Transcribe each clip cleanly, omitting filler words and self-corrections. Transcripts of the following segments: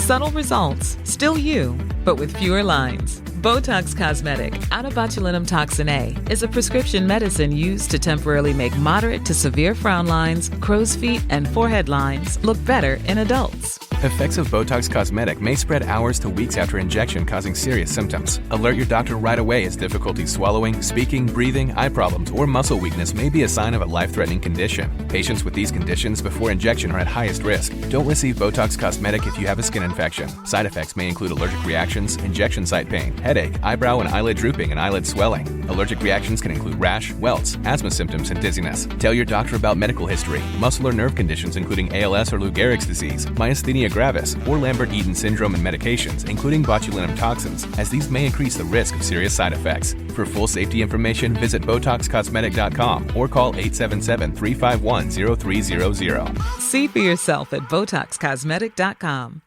Subtle results, still you, but with fewer lines. Botox Cosmetic, out of botulinum toxin A, is a prescription medicine used to temporarily make moderate to severe frown lines, crow's feet, and forehead lines look better in adults. Effects of Botox Cosmetic may spread hours to weeks after injection, causing serious symptoms. Alert your doctor right away as difficulty swallowing, speaking, breathing, eye problems, or muscle weakness may be a sign of a life-threatening condition. Patients with these conditions before injection are at highest risk. Don't receive Botox Cosmetic if you have a skin infection. Side effects may include allergic reactions, injection site pain, headache, eyebrow and eyelid drooping, and eyelid swelling. Allergic reactions can include rash, welts, asthma symptoms, and dizziness. Tell your doctor about medical history, muscle or nerve conditions including ALS or Lou Gehrig's disease, myasthenia gravis, or Lambert-Eaton syndrome, and medications, including botulinum toxins, as these may increase the risk of serious side effects. For full safety information, visit BotoxCosmetic.com or call 877-351-0300. See for yourself at BotoxCosmetic.com.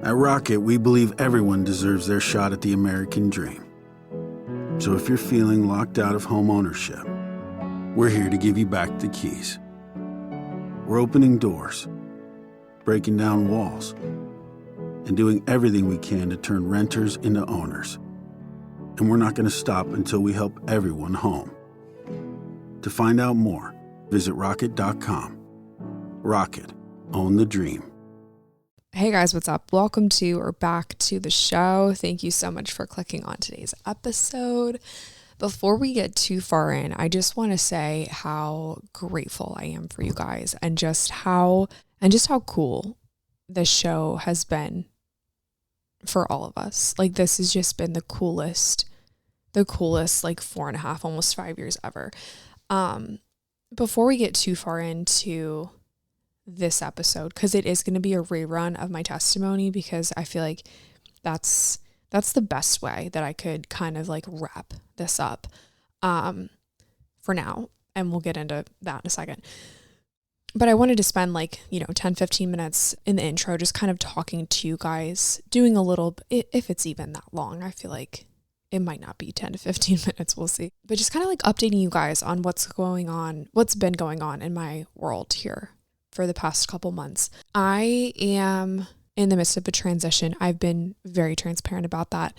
At Rocket, we believe everyone deserves their shot at the American dream. So if you're feeling locked out of home ownership, we're here to give you back the keys. We're opening doors, breaking down walls, and doing everything we can to turn renters into owners. And we're not going to stop until we help everyone home. To find out more, visit rocket.com. Rocket, own the dream. Hey guys, what's up? Welcome to or back to the show. Thank you so much for clicking on today's episode. Before we get too far in, I just want to say how grateful I am for you guys and just how cool this show has been for all of us. Like, this has just been the coolest like 4.5, almost 5 years ever. Before we get too far into this episode, because it is going to be a rerun of my testimony, because I feel like that's the best way that I could kind of like wrap this up for now, and we'll get into that in a second. But I wanted to spend 10-15 minutes in the intro just kind of talking to you guys, doing a little, if it's even that long. I feel like it might not be 10 to 15 minutes, we'll see. But just kind of like updating you guys on what's been going on in my world here for the past couple months. I am in the midst of a transition. I've been very transparent about that.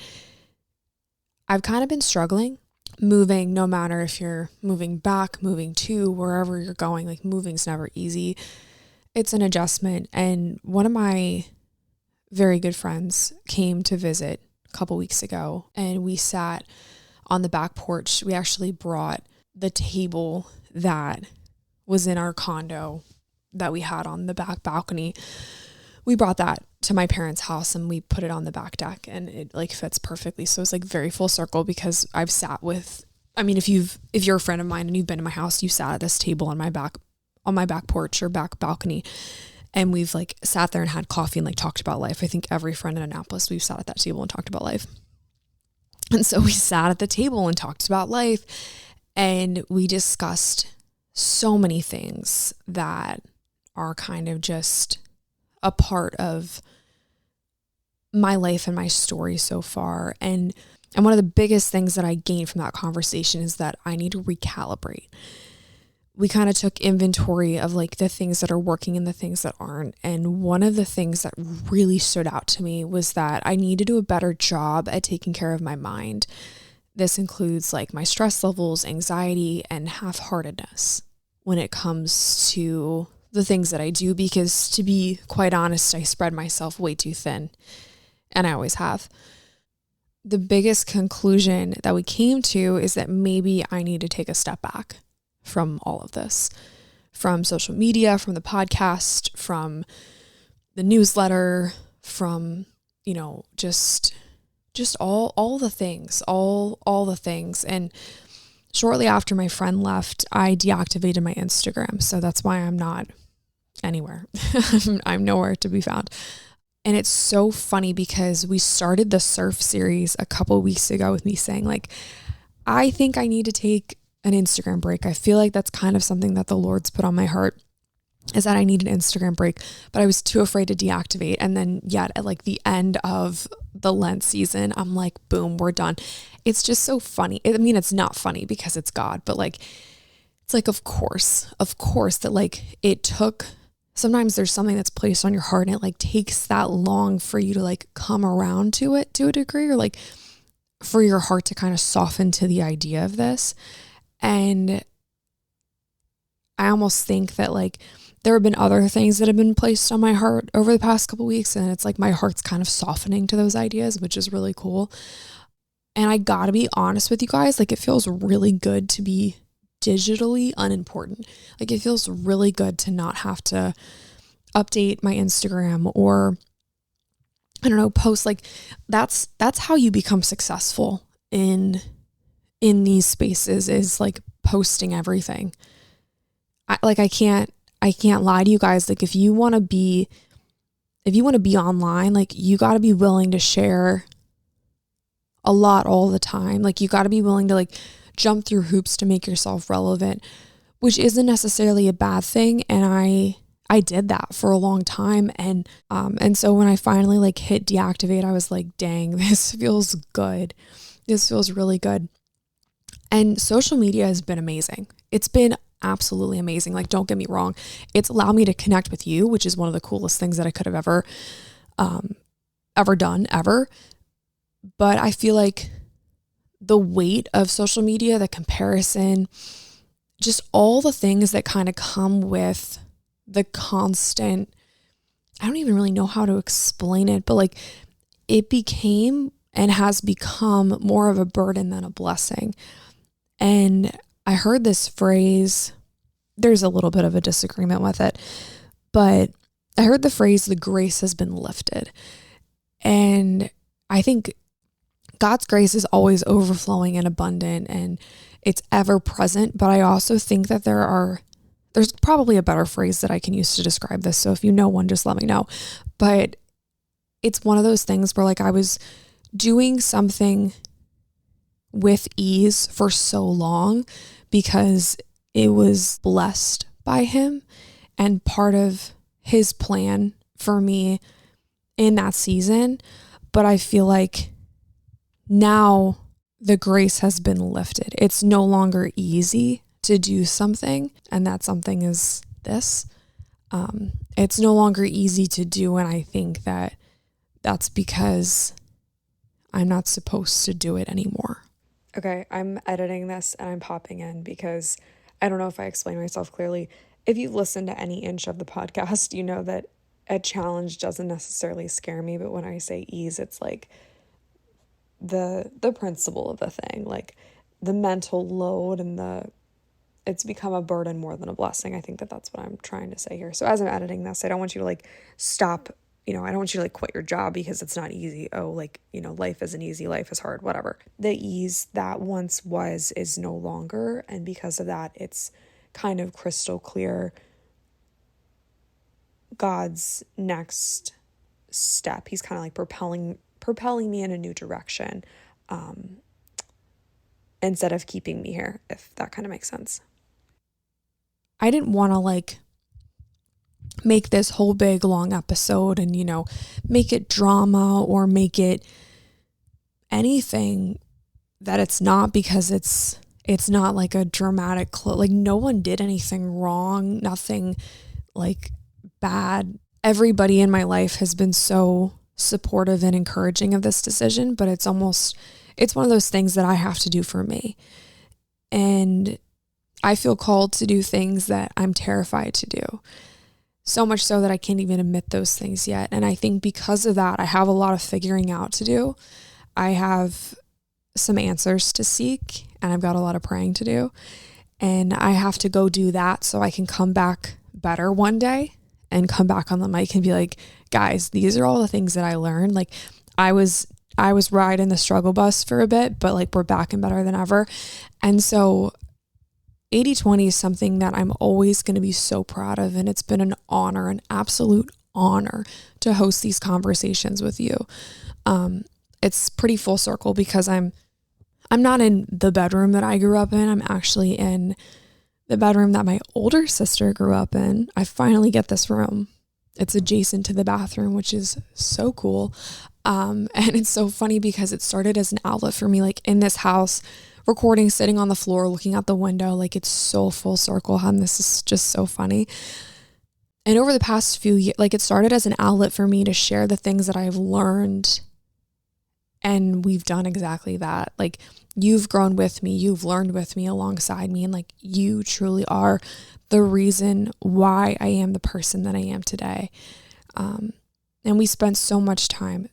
I've kind of been struggling moving, no matter if you're moving back, moving to wherever you're going, like moving's never easy. It's an adjustment. And one of my very good friends came to visit a couple weeks ago, and we sat on the back porch. We actually brought the table that was in our condo that we had on the back balcony. We brought that to my parents' house and we put it on the back deck, and it like fits perfectly. So it's like very full circle, because I've sat with, if you're a friend of mine and you've been to my house, you sat at this table on my back porch or back balcony, and we've like sat there and had coffee and like talked about life. I think every friend in Annapolis, we've sat at that table and talked about life. And so we sat at the table and talked about life, and we discussed so many things that are kind of just a part of my life and my story so far. And one of the biggest things that I gained from that conversation is that I need to recalibrate. We kind of took inventory of like the things that are working and the things that aren't. And one of the things that really stood out to me was that I need to do a better job at taking care of my mind. This includes like my stress levels, anxiety, and half-heartedness when it comes to the things that I do, because to be quite honest, I spread myself way too thin, and I always have. The biggest conclusion that we came to is that maybe I need to take a step back from all of this, from social media, from the podcast, from the newsletter, from, just all the things, all the things. And shortly after my friend left, I deactivated my Instagram. So that's why I'm not anywhere. I'm nowhere to be found. And it's so funny because we started the surf series a couple of weeks ago with me saying like, I think I need to take an Instagram break. I feel like that's kind of something that the Lord's put on my heart, is that I need an Instagram break, but I was too afraid to deactivate. And then yet at like the end of the Lent season, I'm like, boom, we're done. It's just so funny. It's not funny because it's God, but like, it's like, of course that like it took sometimes there's something that's placed on your heart and it like takes that long for you to like come around to it to a degree, or like for your heart to kind of soften to the idea of this. And I almost think that like there have been other things that have been placed on my heart over the past couple weeks, and it's like my heart's kind of softening to those ideas, which is really cool. And I gotta be honest with you guys, like it feels really good to be digitally unimportant. Like it feels really good to not have to update my Instagram or, I don't know, post. Like that's how you become successful in these spaces, is like posting everything. I can't lie to you guys. Like if you want to be online, like you got to be willing to share a lot all the time. Like you got to be willing to like jump through hoops to make yourself relevant, which isn't necessarily a bad thing. And I did that for a long time. And so when I finally like hit deactivate, I was like, dang, this feels good. This feels really good. And social media has been amazing. It's been absolutely amazing. Like, don't get me wrong. It's allowed me to connect with you, which is one of the coolest things that I could have ever done ever. But I feel like the weight of social media, the comparison, just all the things that kind of come with the constant, I don't even really know how to explain it, but like it became and has become more of a burden than a blessing. And I heard this phrase, there's a little bit of a disagreement with it, but I heard the phrase, the grace has been lifted. And I think God's grace is always overflowing and abundant and it's ever present. But I also think that there's probably a better phrase that I can use to describe this. So if you know one, just let me know. But it's one of those things where like I was doing something with ease for so long because it was blessed by him and part of his plan for me in that season. But I feel like now the grace has been lifted. It's no longer easy to do something, and that something is this. It's no longer easy to do, and I think that that's because I'm not supposed to do it anymore. Okay, I'm editing this and I'm popping in because I don't know if I explained myself clearly. If you've listened to any inch of the podcast, you know that a challenge doesn't necessarily scare me, but when I say ease, it's like the principle of the thing, like the mental load and it's become a burden more than a blessing. I think that that's what I'm trying to say here. So as I'm editing this, I don't want you to like stop, I don't want you to like quit your job because it's not easy. Oh, like, life isn't easy. Life is hard, whatever. The ease that once was is no longer. And because of that, it's kind of crystal clear God's next step. He's kind of like propelling me in a new direction, instead of keeping me here, if that kind of makes sense. I didn't want to like make this whole big long episode and, make it drama or make it anything that it's not, because it's not like a dramatic, like no one did anything wrong, nothing like bad. Everybody in my life has been so supportive and encouraging of this decision, but it's one of those things that I have to do for me. And I feel called to do things that I'm terrified to do. So much so that I can't even admit those things yet. And I think because of that, I have a lot of figuring out to do. I have some answers to seek and I've got a lot of praying to do. And I have to go do that so I can come back better one day and come back on the mic and be like, guys, these are all the things that I learned. Like I was riding the struggle bus for a bit, but like we're back and better than ever. And so 80/20 is something that I'm always going to be so proud of. And it's been an honor, an absolute honor to host these conversations with you. It's pretty full circle because I'm not in the bedroom that I grew up in. I'm actually in the bedroom that my older sister grew up in. I finally get this room. It's adjacent to the bathroom, which is so cool. And it's so funny because it started as an outlet for me, like in this house, recording, sitting on the floor, looking out the window. Like it's so full circle, and this is just so funny. And over the past few years, like it started as an outlet for me to share the things that I've learned. And we've done exactly that. Like you've grown with me, you've learned with me alongside me. And like you truly are the reason why I am the person that I am today. And we spent so much time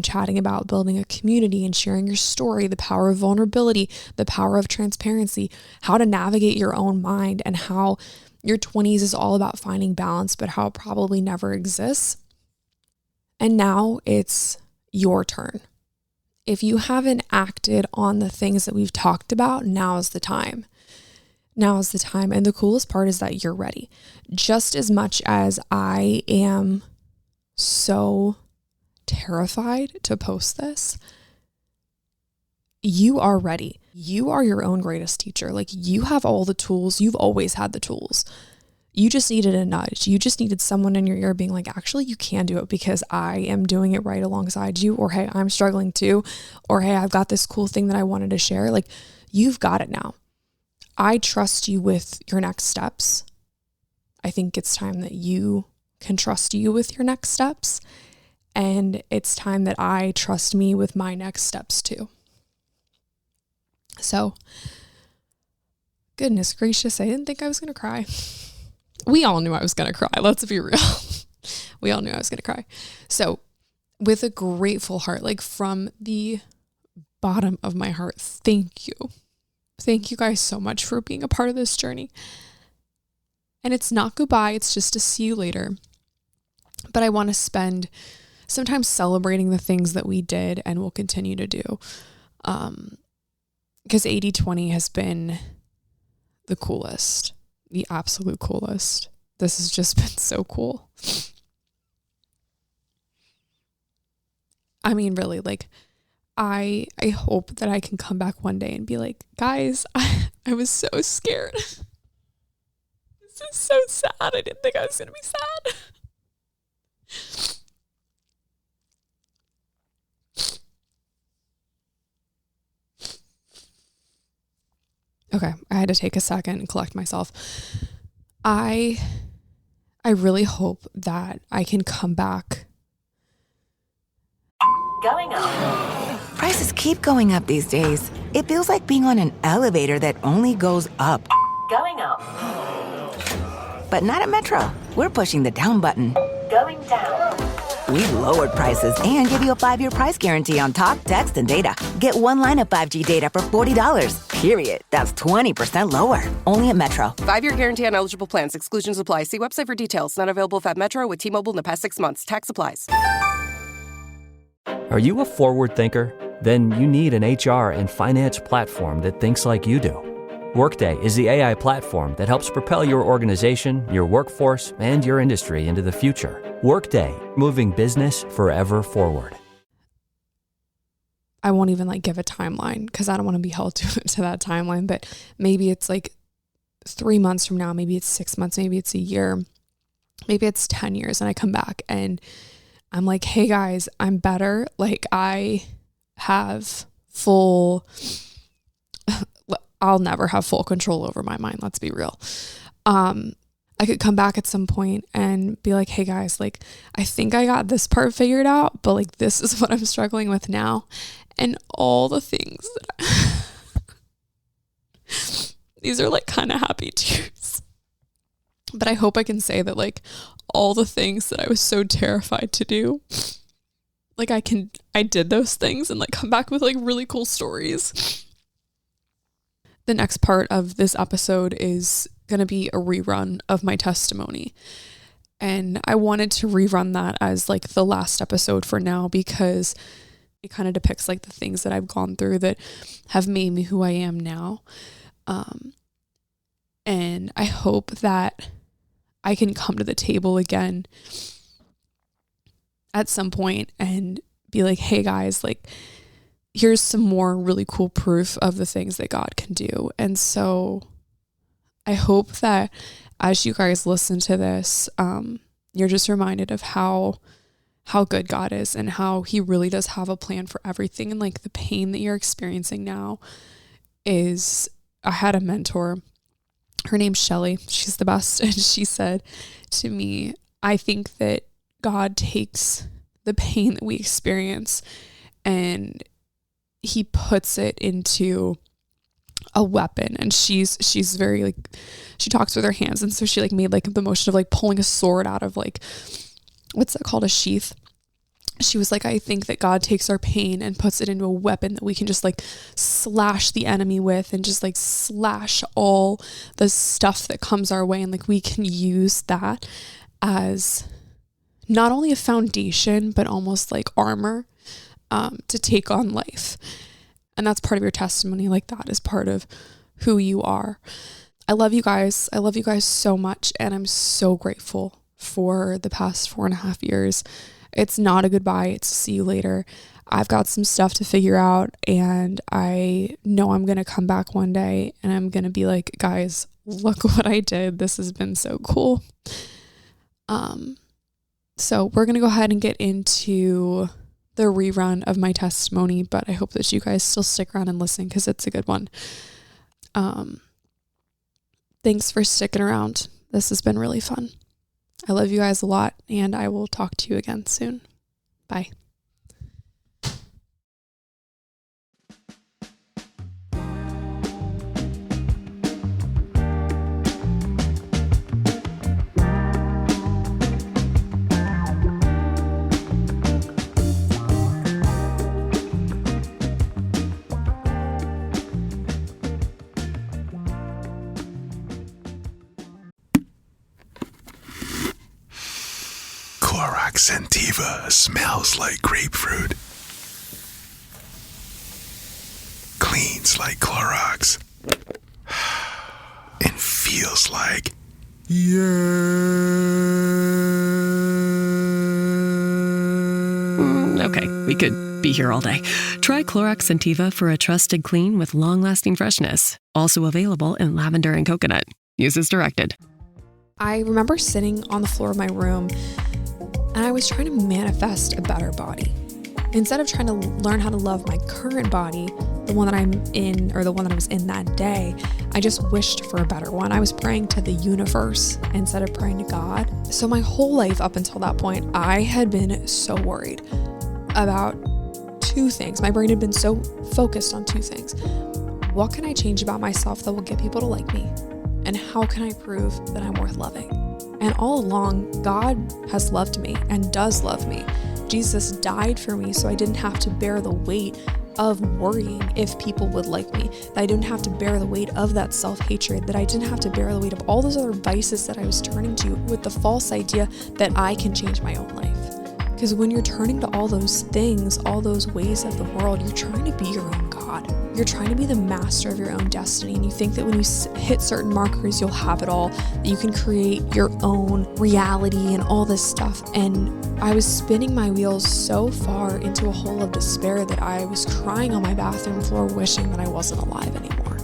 chatting about building a community and sharing your story, the power of vulnerability, the power of transparency, how to navigate your own mind, and how your 20s is all about finding balance, but how it probably never exists. And now it's your turn. If you haven't acted on the things that we've talked about, now is the time. Now is the time. And the coolest part is that you're ready. Just as much as I am so terrified to post this, you are ready. You are your own greatest teacher. Like you have all the tools. You've always had the tools. You just needed a nudge. You just needed someone in your ear being like, actually, you can do it because I am doing it right alongside you. Or, hey, I'm struggling too. Or, hey, I've got this cool thing that I wanted to share. Like you've got it now. I trust you with your next steps. I think it's time that you can trust you with your next steps. And it's time that I trust me with my next steps too. So, goodness gracious, I didn't think I was going to cry. We all knew I was going to cry. Let's be real. We all knew I was going to cry. So, with a grateful heart, like from the bottom of my heart, thank you. Thank you guys so much for being a part of this journey. And it's not goodbye, it's just to see you later. But I want to spend some time celebrating the things that we did and will continue to do. Because 80/20 has been the coolest, the absolute coolest. This has just been so cool. I mean, really, like, I hope that I can come back one day and be like, guys, I was so scared. This is so sad. I didn't think I was going to be sad. Okay, I had to take a second and collect myself. I really hope that I can come back. Going up. Prices keep going up these days. It feels like being on an elevator that only goes up. Going up. But not at Metro. We're pushing the down button. Going down. We lowered prices and give you a 5-year price guarantee on talk, text, and data. Get one line of 5G data for $40, period. That's 20% lower. Only at Metro. 5-year guarantee on eligible plans. Exclusions apply. See website for details. Not available at Metro with T-Mobile in the past 6 months. Tax applies. Are you a forward thinker? Then you need an HR and finance platform that thinks like you do. Workday is the AI platform that helps propel your organization, your workforce, and your industry into the future. Workday, moving business forever forward. I won't even like give a timeline because I don't want to be held to that timeline, but maybe it's like 3 months from now, maybe it's 6 months, maybe it's a year, maybe it's 10 years, and I come back and I'm like, hey guys, I'm better. Like I have full, I'll never have full control over my mind. Let's be real. I could come back at some point and be like, hey guys, like, I think I got this part figured out, but like, this is what I'm struggling with now. And all the things that these are like kind of happy tears, but I hope I can say that like all the things that I was so terrified to do, like I did those things and like come back with like really cool stories. The next part of this episode is going to be a rerun of my testimony. And I wanted to rerun that as like the last episode for now because it kind of depicts like the things that I've gone through that have made me who I am now. And I hope that I can come to the table again at some point and be like, hey guys, like, here's some more really cool proof of the things that God can do. And so I hope that as you guys listen to this, you're just reminded of how good God is and how he really does have a plan for everything. And like the pain that you're experiencing now is, I had a mentor her name's Shelly. She's the best. And she said to me, I think that God takes the pain that we experience and he puts it into a weapon. And she's very like, she talks with her hands. And so she like made like the motion of like pulling a sword out of like, what's that called? A sheath. She was like, I think that God takes our pain and puts it into a weapon that we can just like slash the enemy with and just like slash all the stuff that comes our way. And like we can use that as not only a foundation, but almost like armor to take on life. And that's part of your testimony. Like that is part of who you are. I love you guys. I love you guys so much. And I'm so grateful for the past 4.5 years. It's not a goodbye. It's a see you later. I've got some stuff to figure out and I know I'm going to come back one day and I'm going to be like, guys, look what I did. This has been so cool. So we're going to go ahead and get into the rerun of my testimony, but I hope that you guys still stick around and listen because it's a good one. Thanks for sticking around. This has been really fun. I love you guys a lot, and I will talk to you again soon. Bye. Clorox Sentiva smells like grapefruit. Cleans like Clorox. And feels like... Okay, we could be here all day. Try Clorox Sentiva for a trusted clean with long-lasting freshness. Also available in lavender and coconut. Use as directed. I remember sitting on the floor of my room and I was trying to manifest a better body. Instead of trying to learn how to love my current body, the one that I'm in or the one that I was in that day, I just wished for a better one. I was praying to the universe instead of praying to God. So my whole life up until that point, I had been so worried about two things. My brain had been so focused on two things. What can I change about myself that will get people to like me? And how can I prove that I'm worth loving? And all along, God has loved me and does love me. Jesus died for me so I didn't have to bear the weight of worrying if people would like me, that I didn't have to bear the weight of that self-hatred, that I didn't have to bear the weight of all those other vices that I was turning to with the false idea that I can change my own life. Because when you're turning to all those things, all those ways of the world, you're trying to be your own God. You're trying to be the master of your own destiny. And you think that when you hit certain markers, you'll have it all, that you can create your own reality and all this stuff. And I was spinning my wheels so far into a hole of despair that I was crying on my bathroom floor, wishing that I wasn't alive anymore.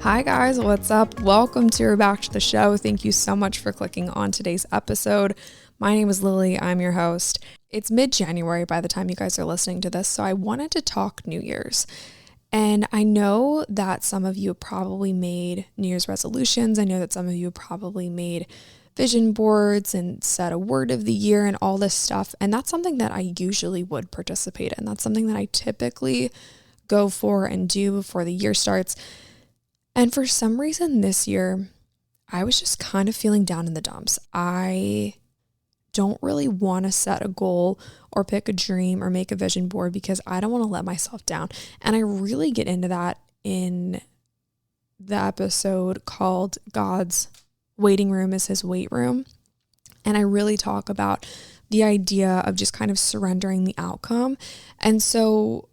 Hi guys, what's up? Welcome to or back to the show. Thank you so much for clicking on today's episode. My name is Lily. I'm your host. It's mid-January by the time you guys are listening to this, so I wanted to talk New Year's. And I know that some of you have probably made New Year's resolutions. I know that some of you have probably made vision boards and set a word of the year and all this stuff. And that's something that I usually would participate in. That's something that I typically go for and do before the year starts. And for some reason this year, I was just kind of feeling down in the dumps. I don't really want to set a goal or pick a dream or make a vision board because I don't want to let myself down. And I really get into that in the episode called God's Waiting Room is His Weight Room. And I really talk about the idea of just kind of surrendering the outcome. And so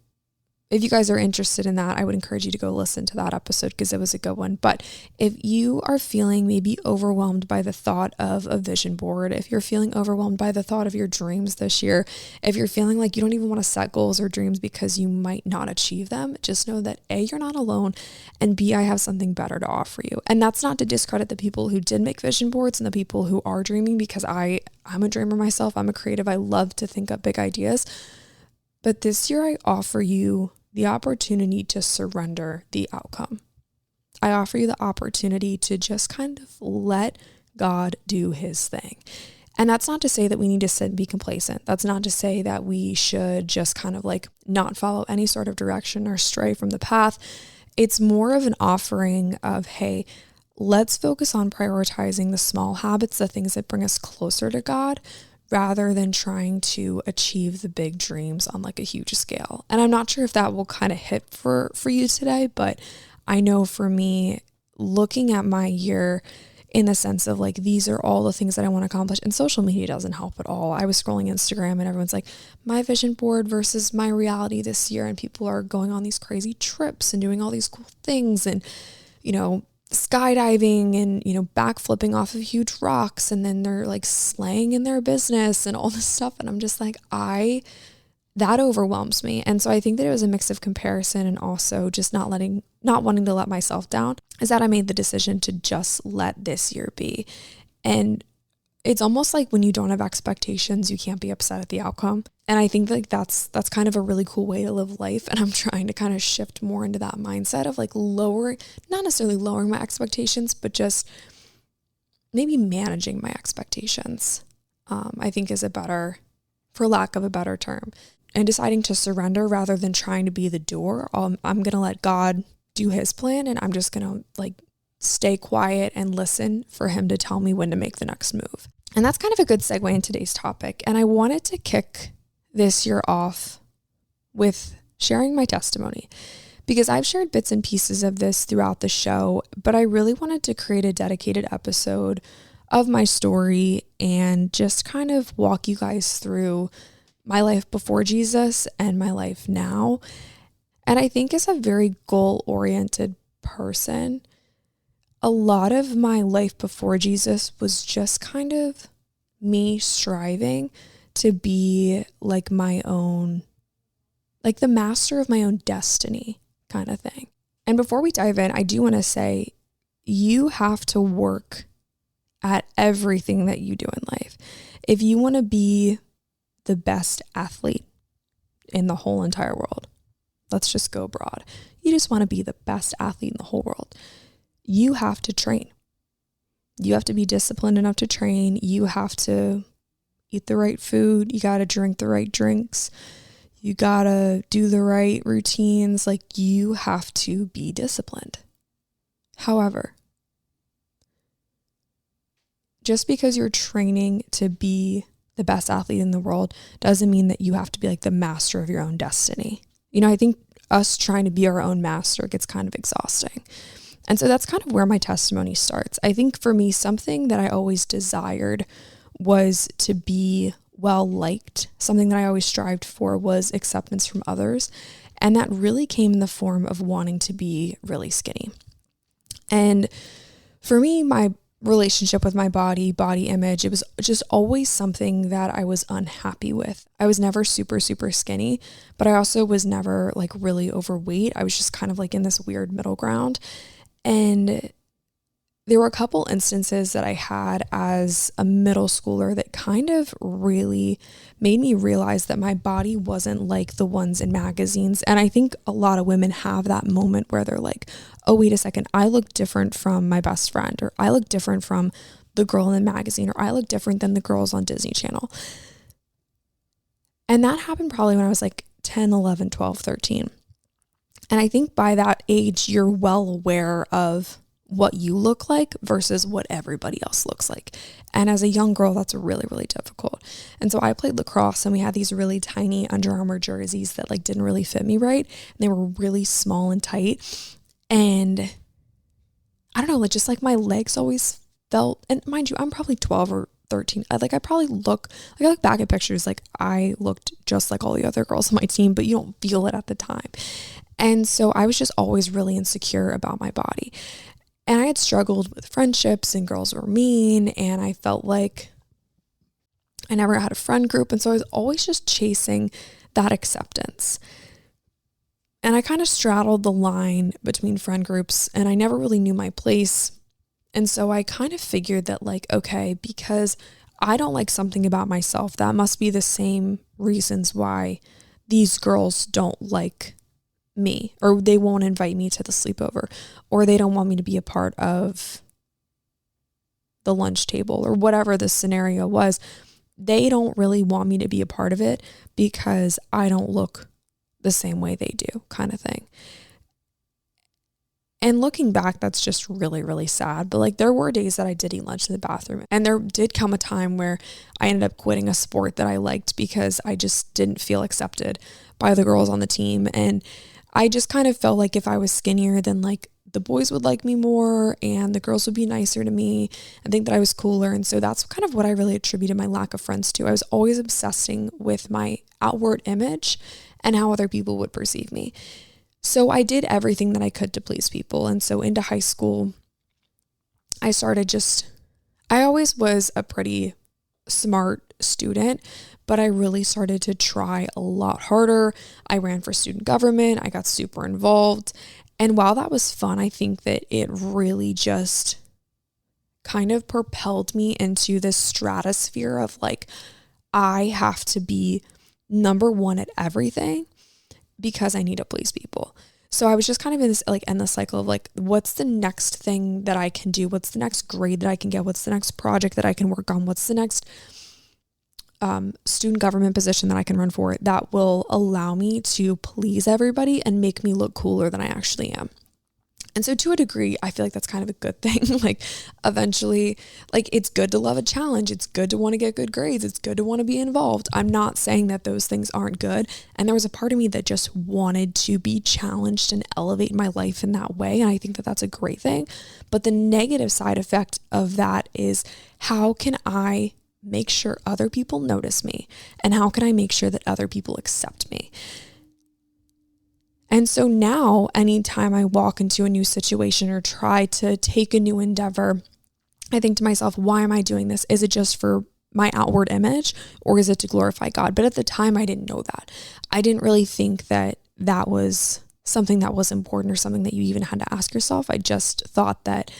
if you guys are interested in that, I would encourage you to go listen to that episode because it was a good one. But if you are feeling maybe overwhelmed by the thought of a vision board, if you're feeling overwhelmed by the thought of your dreams this year, if you're feeling like you don't even want to set goals or dreams because you might not achieve them, just know that A, you're not alone, and B, I have something better to offer you. And that's not to discredit the people who did make vision boards and the people who are dreaming, because I'm a dreamer myself. I'm a creative. I love to think up big ideas. But this year I offer you the opportunity to surrender the outcome. I offer you the opportunity to just kind of let God do his thing. And that's not to say that we need to sit and be complacent. That's not to say that we should just kind of like not follow any sort of direction or stray from the path. It's more of an offering of, hey, let's focus on prioritizing the small habits, the things that bring us closer to God, rather than trying to achieve the big dreams on like a huge scale. And I'm not sure if that will kind of hit for you today, but I know for me, looking at my year in the sense of like, these are all the things that I want to accomplish, and social media doesn't help at all. I was scrolling Instagram and everyone's like, my vision board versus my reality this year. And people are going on these crazy trips and doing all these cool things and, you know, skydiving and, you know, backflipping off of huge rocks. And then they're like slaying in their business and all this stuff. And I'm just like, that overwhelms me. And so I think that it was a mix of comparison and also just not wanting to let myself down, is that I made the decision to just let this year be. And it's almost like when you don't have expectations, you can't be upset at the outcome. And I think like that's kind of a really cool way to live life. And I'm trying to kind of shift more into that mindset of like not necessarily lowering my expectations, but just maybe managing my expectations, I think is for lack of a better term. And deciding to surrender rather than trying to be the doer. I'm going to let God do his plan, and I'm just going to like stay quiet and listen for him to tell me when to make the next move. And that's kind of a good segue in today's topic. And I wanted to kick this year off with sharing my testimony, because I've shared bits and pieces of this throughout the show, but I really wanted to create a dedicated episode of my story and just kind of walk you guys through my life before Jesus and my life now. And I think as a very goal-oriented person, a lot of my life before Jesus was just kind of me striving to be like my own, like the master of my own destiny kind of thing. And before we dive in, I do want to say you have to work at everything that you do in life. If you want to be the best athlete in the whole entire world, let's just go broad. You just want to be the best athlete in the whole world. You have to train. You have to be disciplined enough to train. You have to eat the right food. You got to drink the right drinks. You got to do the right routines. Like, you have to be disciplined. However, just because you're training to be the best athlete in the world doesn't mean that you have to be like the master of your own destiny. You know, I think us trying to be our own master gets kind of exhausting. And so that's kind of where my testimony starts. I think for me, something that I always desired was to be well liked. Something that I always strived for was acceptance from others. And that really came in the form of wanting to be really skinny. And for me, my relationship with my body image, it was just always something that I was unhappy with. I was never super, super skinny, but I also was never like really overweight. I was just kind of like in this weird middle ground. And there were a couple instances that I had as a middle schooler that kind of really made me realize that my body wasn't like the ones in magazines. And I think a lot of women have that moment where they're like, oh, wait a second, I look different from my best friend, or I look different from the girl in the magazine, or I look different than the girls on Disney Channel. And that happened probably when I was like 10, 11, 12, 13. And I think by that age, you're well aware of what you look like versus what everybody else looks like. And as a young girl, that's really, really difficult. And so I played lacrosse, and we had these really tiny Under Armour jerseys that like didn't really fit me right. And they were really small and tight. And I don't know, like just like my legs always felt, and mind you, I'm probably 12 or 13. I look back at pictures, like I looked just like all the other girls on my team, but you don't feel it at the time. And so I was just always really insecure about my body. And I had struggled with friendships, and girls were mean, and I felt like I never had a friend group. And so I was always just chasing that acceptance. And I kind of straddled the line between friend groups, and I never really knew my place. And so I kind of figured that like, okay, because I don't like something about myself, that must be the same reasons why these girls don't like me, or they won't invite me to the sleepover, or they don't want me to be a part of the lunch table, or whatever the scenario was. They don't really want me to be a part of it because I don't look the same way they do, kind of thing. And looking back, that's just really, really sad. But like, there were days that I did eat lunch in the bathroom. And there did come a time where I ended up quitting a sport that I liked because I just didn't feel accepted by the girls on the team. And I just kind of felt like if I was skinnier, then like the boys would like me more and the girls would be nicer to me and think that I was cooler. And so that's kind of what I really attributed my lack of friends to. I was always obsessing with my outward image and how other people would perceive me. So I did everything that I could to please people. And so into high school, I always was a pretty smart student, but I really started to try a lot harder. I ran for student government. I got super involved. And while that was fun, I think that it really just kind of propelled me into this stratosphere of like, I have to be number one at everything because I need to please people. So I was just kind of in this like endless cycle of like, what's the next thing that I can do? What's the next grade that I can get? What's the next project that I can work on? What's the next student government position that I can run for that will allow me to please everybody and make me look cooler than I actually am? And so to a degree, I feel like that's kind of a good thing. Like eventually, like it's good to love a challenge. It's good to want to get good grades. It's good to want to be involved. I'm not saying that those things aren't good. And there was a part of me that just wanted to be challenged and elevate my life in that way. And I think that that's a great thing. But the negative side effect of that is, how can I make sure other people notice me? And how can I make sure that other people accept me? And so now, anytime I walk into a new situation or try to take a new endeavor, I think to myself, why am I doing this? Is it just for my outward image, or is it to glorify God? But at the time, I didn't know that. I didn't really think that that was something that was important or something that you even had to ask yourself. I just thought that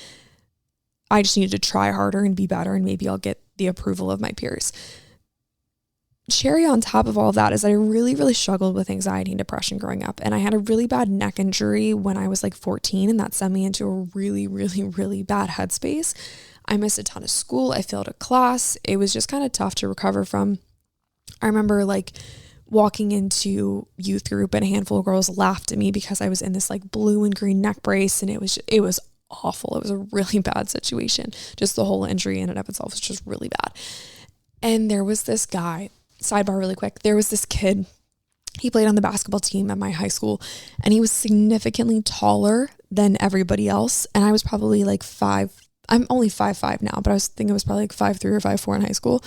I just needed to try harder and be better, and maybe I'll get the approval of my peers. Cherry on top of all of that is I really, really struggled with anxiety and depression growing up. And I had a really bad neck injury when I was like 14, and that sent me into a really, really, really bad headspace. I missed a ton of school. I failed a class. It was just kind of tough to recover from. I remember like walking into youth group and a handful of girls laughed at me because I was in this like blue and green neck brace, and it was awful. It was a really bad situation. Just the whole injury in and of itself was just really bad. And there was this guy, sidebar really quick, there was this kid, he played on the basketball team at my high school, and he was significantly taller than everybody else. And I was probably like I'm only 5'5" now, but I was thinking it was probably like 5'3" or 5'4" in high school.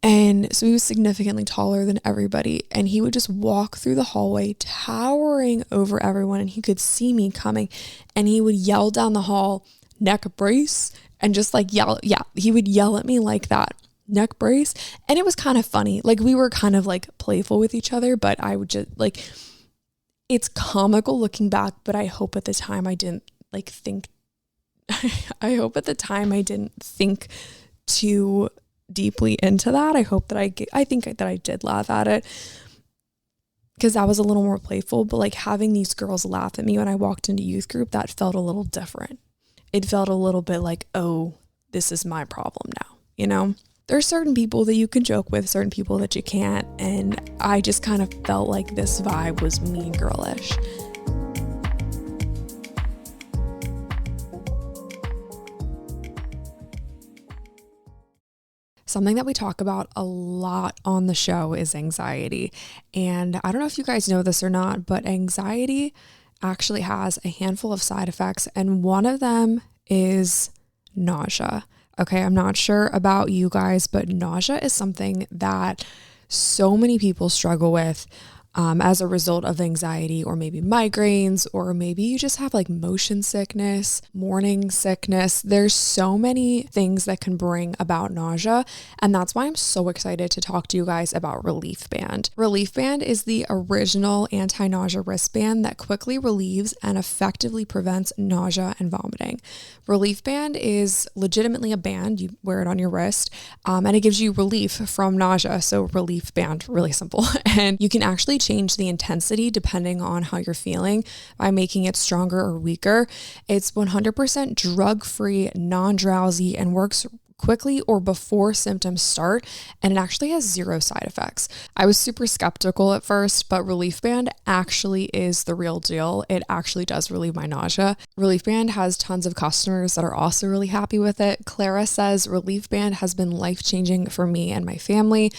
And so he was significantly taller than everybody. And he would just walk through the hallway, towering over everyone. And he could see me coming, and he would yell down the hall, "Neck brace," and just like yell. Yeah, he would yell at me like that. Neck brace. And it was kind of funny. Like we were kind of like playful with each other, but I would just like, it's comical looking back, but I hope at the time I didn't like think, I hope at the time I didn't think too deeply into that. I hope that I think that I did laugh at it because that was a little more playful, but like having these girls laugh at me when I walked into youth group, that felt a little different. It felt a little bit like, oh, this is my problem now, you know? There's certain people that you can joke with, certain people that you can't. And I just kind of felt like this vibe was mean girlish. Something that we talk about a lot on the show is anxiety. And I don't know if you guys know this or not, but anxiety actually has a handful of side effects. And one of them is nausea. Okay, I'm not sure about you guys, but nausea is something that so many people struggle with as a result of anxiety, or maybe migraines, or maybe you just have like motion sickness, morning sickness. There's so many things that can bring about nausea. And that's why I'm so excited to talk to you guys about Relief Band. Relief Band is the original anti-nausea wristband that quickly relieves and effectively prevents nausea and vomiting. Relief Band is legitimately a band. You wear it on your wrist, and it gives you relief from nausea. So Relief Band, really simple. And you can actually change the intensity depending on how you're feeling by making it stronger or weaker. It's 100% drug-free, non-drowsy, and works quickly or before symptoms start, and it actually has 0 side effects. I was super skeptical at first, but Relief Band actually is the real deal. It actually does relieve my nausea. Relief Band has tons of customers that are also really happy with it. Clara says Relief Band has been life-changing for me and my family.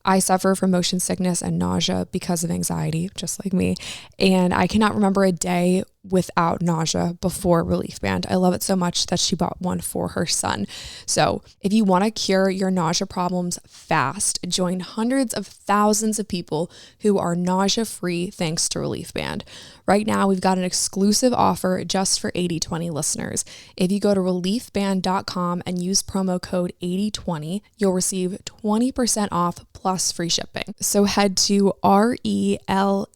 I suffer from motion sickness and nausea because of anxiety, just like me. And I cannot remember a day without nausea before Relief Band. I love it so much that she bought one for her son. So if you want to cure your nausea problems fast, join hundreds of thousands of people who are nausea-free thanks to Relief Band. Right now, we've got an exclusive offer just for 80/20 listeners. If you go to reliefband.com and use promo code 8020, you'll receive 20% off plus free shipping. So head to reliefband.com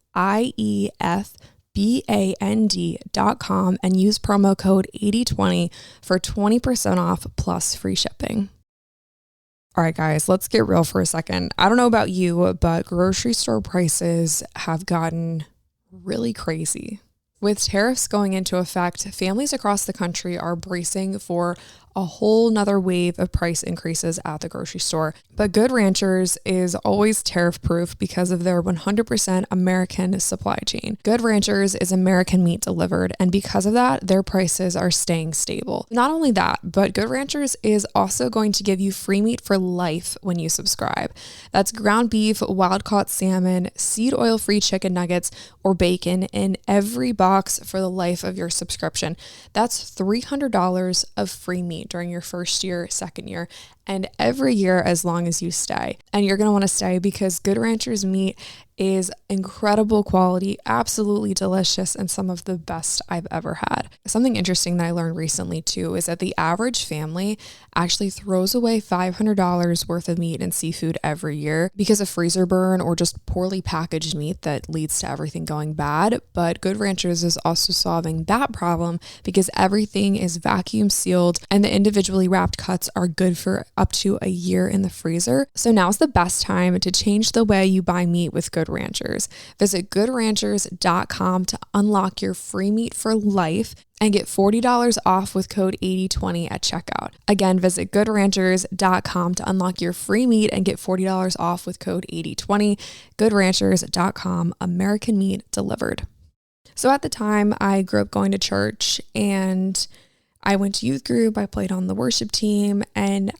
and use promo code 8020 for 20% off plus free shipping. All right, guys, let's get real for a second. I don't know about you, but grocery store prices have gotten really crazy. With tariffs going into effect, families across the country are bracing for a whole nother wave of price increases at the grocery store. But Good Ranchers is always tariff proof because of their 100% American supply chain. Good Ranchers is American meat delivered, and because of that, their prices are staying stable. Not only that, but Good Ranchers is also going to give you free meat for life when you subscribe. That's ground beef, wild caught salmon, seed oil free chicken nuggets, or bacon in every box for the life of your subscription. That's $300 of free meat during your first year, second year, and every year as long as you stay. And you're going to want to stay because Good Ranchers meat is incredible quality, absolutely delicious, and some of the best I've ever had. Something interesting that I learned recently too is that the average family actually throws away $500 worth of meat and seafood every year because of freezer burn or just poorly packaged meat that leads to everything going bad. But Good Ranchers is also solving that problem because everything is vacuum sealed and the individually wrapped cuts are good for up to a year in the freezer. So now's the best time to change the way you buy meat with Good Ranchers. Visit goodranchers.com to unlock your free meat for life and get $40 off with code 8020 at checkout. Again, visit goodranchers.com to unlock your free meat and get $40 off with code 8020. Goodranchers.com, American meat delivered. So at the time, I grew up going to church and I went to youth group. I played on the worship team, and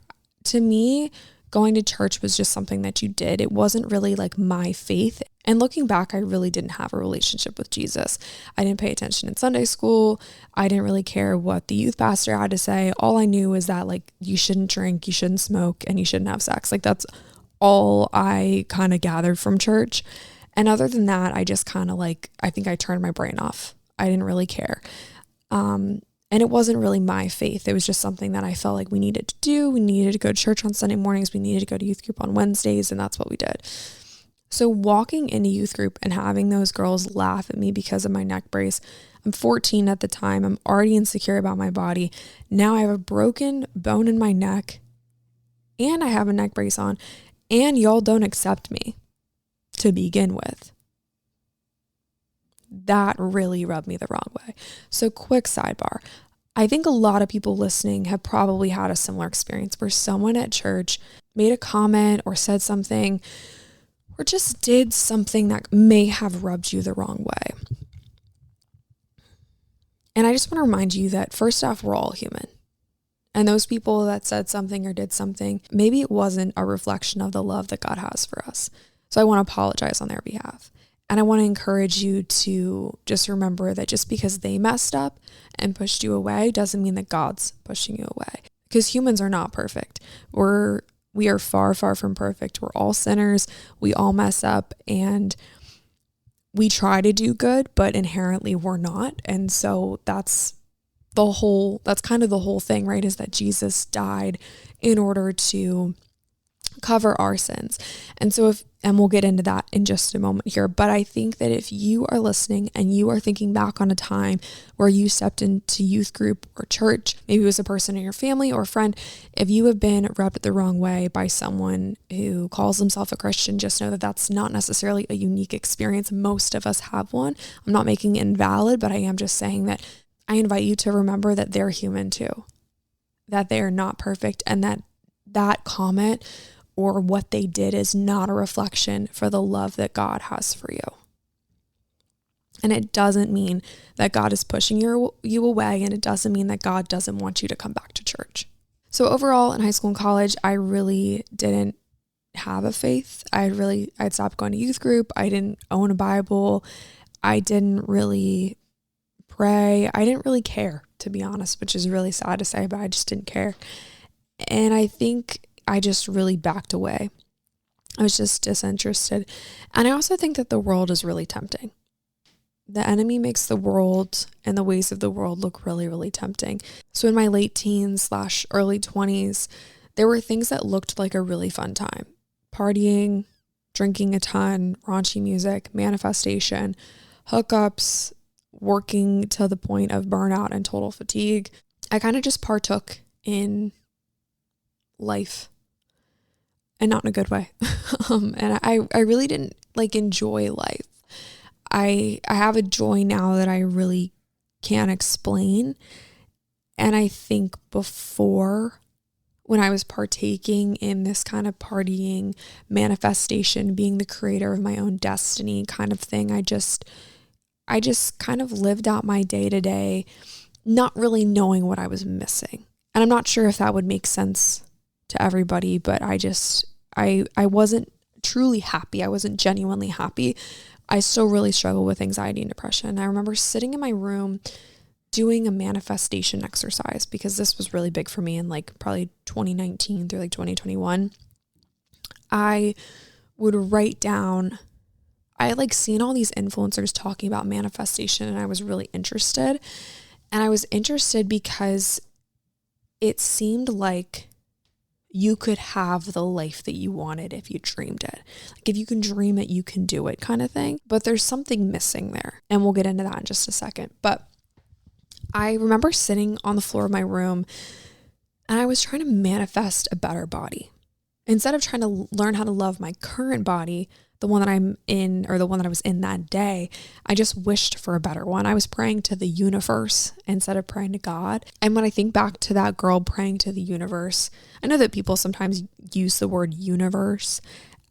to me, going to church was just something that you did. It wasn't really like my faith. And looking back, I really didn't have a relationship with Jesus. I didn't pay attention in Sunday school. I didn't really care what the youth pastor had to say. All I knew was that like you shouldn't drink, you shouldn't smoke, and you shouldn't have sex. Like that's all I kind of gathered from church. And other than that, I just kind of like, I think I turned my brain off. I didn't really care. And it wasn't really my faith. It was just something that I felt like we needed to do. We needed to go to church on Sunday mornings. We needed to go to youth group on Wednesdays, and that's what we did. So walking into youth group and having those girls laugh at me because of my neck brace, I'm 14 at the time. I'm already insecure about my body. Now I have a broken bone in my neck and I have a neck brace on, and y'all don't accept me to begin with. That really rubbed me the wrong way. So quick sidebar. I think a lot of people listening have probably had a similar experience where someone at church made a comment or said something or just did something that may have rubbed you the wrong way. And I just want to remind you that first off, we're all human. And those people that said something or did something, maybe it wasn't a reflection of the love that God has for us. So I want to apologize on their behalf. And I want to encourage you to just remember that just because they messed up and pushed you away doesn't mean that God's pushing you away. Because humans are not perfect. We are far, far from perfect. We're all sinners. We all mess up and we try to do good, but inherently we're not. And so that's kind of the whole thing, right? Is that Jesus died in order to cover our sins. And so and we'll get into that in just a moment here, but I think that if you are listening and you are thinking back on a time where you stepped into youth group or church, maybe it was a person in your family or a friend, if you have been rubbed the wrong way by someone who calls himself a Christian, just know that that's not necessarily a unique experience. Most of us have one. I'm not making it invalid, but I am just saying that I invite you to remember that they're human too, that they are not perfect, and that comment or what they did is not a reflection for the love that God has for you. And it doesn't mean that God is pushing you away, and it doesn't mean that God doesn't want you to come back to church. So overall, in high school and college, I really didn't have a faith. I'd stopped going to youth group. I didn't own a Bible. I didn't really pray. I didn't really care, to be honest, which is really sad to say, but I just didn't care. And I think I just really backed away. I was just disinterested. And I also think that the world is really tempting. The enemy makes the world and the ways of the world look really, really tempting. So in my late teens / early 20s, there were things that looked like a really fun time. Partying, drinking a ton, raunchy music, manifestation, hookups, working to the point of burnout and total fatigue. I kind of just partook in life, and not in a good way. And I really didn't enjoy life. I have a joy now that I really can't explain. And I think before, when I was partaking in this kind of partying, manifestation, being the creator of my own destiny kind of thing, I just kind of lived out my day to day, not really knowing what I was missing. And I'm not sure if that would make sense to everybody, but I wasn't truly happy. I wasn't genuinely happy. I still really struggle with anxiety and depression. I remember sitting in my room doing a manifestation exercise, because this was really big for me in probably 2019 through 2021. I would write down, I had seen all these influencers talking about manifestation, and I was really interested. And I was interested because it seemed like you could have the life that you wanted if you dreamed it. If you can dream it, you can do it kind of thing. But there's something missing there. And we'll get into that in just a second. But I remember sitting on the floor of my room, and I was trying to manifest a better body. Instead of trying to learn how to love my current body, the one that I'm in, or the one that I was in that day, I just wished for a better one. I was praying to the universe instead of praying to God. And when I think back to that girl praying to the universe, I know that people sometimes use the word universe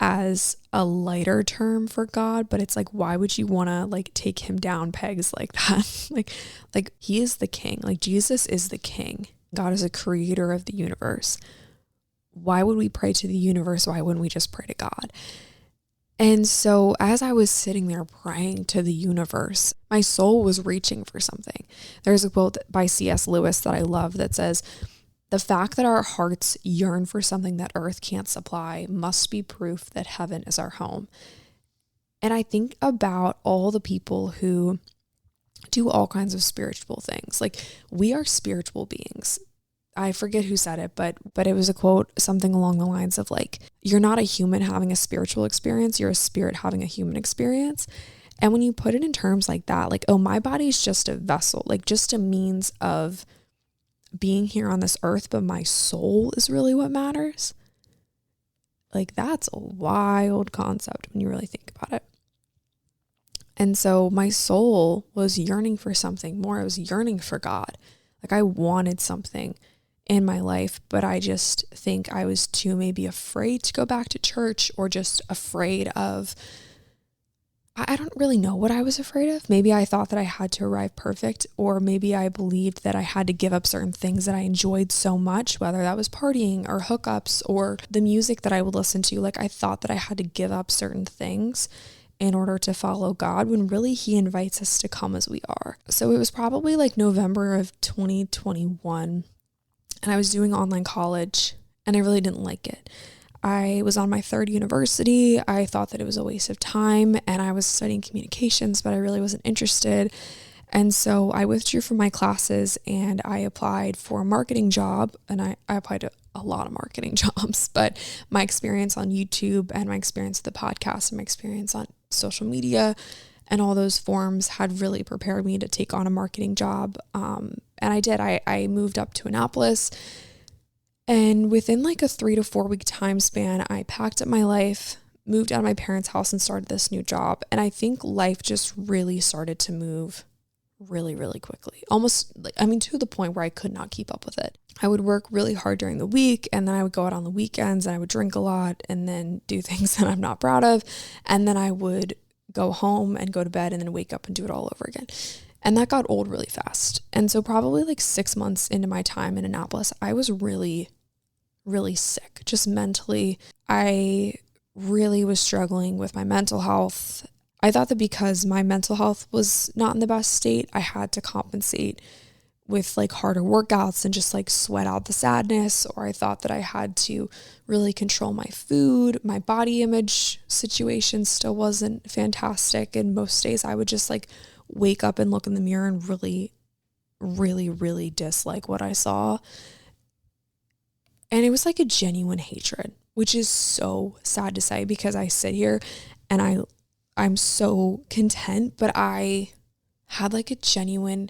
as a lighter term for God, but it's why would you want to take him down pegs like that? like he is the king. Jesus is the king. God is a creator of the universe. Why would we pray to the universe? Why wouldn't we just pray to God? And so as I was sitting there praying to the universe, my soul was reaching for something. There's a quote by C.S. Lewis that I love that says, "The fact that our hearts yearn for something that earth can't supply must be proof that heaven is our home." And I think about all the people who do all kinds of spiritual things. We are spiritual beings. I forget who said it, but it was a quote, something along the lines of you're not a human having a spiritual experience, you're a spirit having a human experience. And when you put it in terms like that, oh, my body's just a vessel, just a means of being here on this earth, but my soul is really what matters. That's a wild concept when you really think about it. And so my soul was yearning for something more. I was yearning for God. I wanted something in my life, but I just think I was too maybe afraid to go back to church, or just afraid of, I don't really know what I was afraid of. Maybe I thought that I had to arrive perfect, or maybe I believed that I had to give up certain things that I enjoyed so much, whether that was partying or hookups or the music that I would listen to. I thought that I had to give up certain things in order to follow God, when really he invites us to come as we are. So it was probably November of 2021, and I was doing online college, and I really didn't like it. I was on my third university. I thought that it was a waste of time, and I was studying communications, but I really wasn't interested. And so I withdrew from my classes, and I applied for a marketing job, and I applied to a lot of marketing jobs, but my experience on YouTube and my experience with the podcast and my experience on social media and all those forms had really prepared me to take on a marketing job. And I did. I moved up to Annapolis, and within like a 3 to 4 week time span, I packed up my life, moved out of my parents' house, and started this new job. And I think life just really started to move really, really quickly. Almost like, to the point where I could not keep up with it. I would work really hard during the week, and then I would go out on the weekends and I would drink a lot and then do things that I'm not proud of. And then I would go home and go to bed and then wake up and do it all over again. And that got old really fast. And so probably like 6 months into my time in Annapolis, I was really, really sick, just mentally. I really was struggling with my mental health. I thought that because my mental health was not in the best state, I had to compensate with like harder workouts and just like sweat out the sadness. Or I thought that I had to really control my food. My body image situation still wasn't fantastic. And most days I would just like wake up and look in the mirror and really, really, really dislike what I saw. And it was like a genuine hatred, which is so sad to say, because I sit here and I'm so content, but I had like a genuine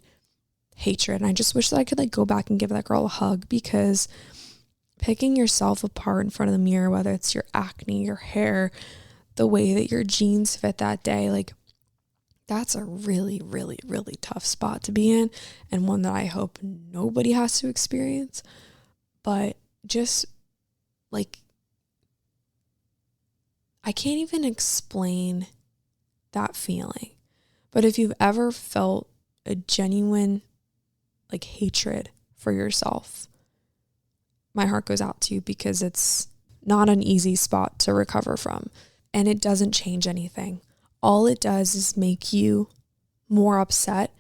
hatred. And I just wish that I could like go back and give that girl a hug, because picking yourself apart in front of the mirror, whether it's your acne, your hair, the way that your jeans fit that day, like that's a really, really, really tough spot to be in, and one that I hope nobody has to experience. But just like, I can't even explain that feeling. But if you've ever felt a genuine like hatred for yourself, my heart goes out to you, because it's not an easy spot to recover from, and it doesn't change anything. All it does is make you more upset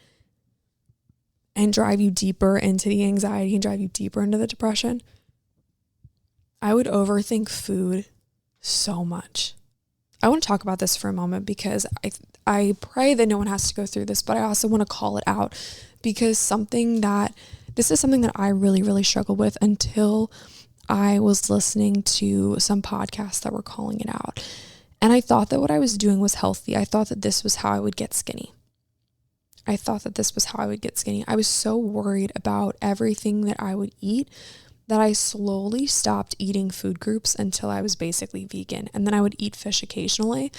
and drive you deeper into the anxiety and drive you deeper into the depression. I would overthink food so much. I want to talk about this for a moment, because I pray that no one has to go through this, but I also want to call it out, because this is something that I really, really struggled with until I was listening to some podcasts that were calling it out. And I thought that what I was doing was healthy. I thought that this was how I would get skinny. I was so worried about everything that I would eat that I slowly stopped eating food groups until I was basically vegan. And then I would eat fish occasionally.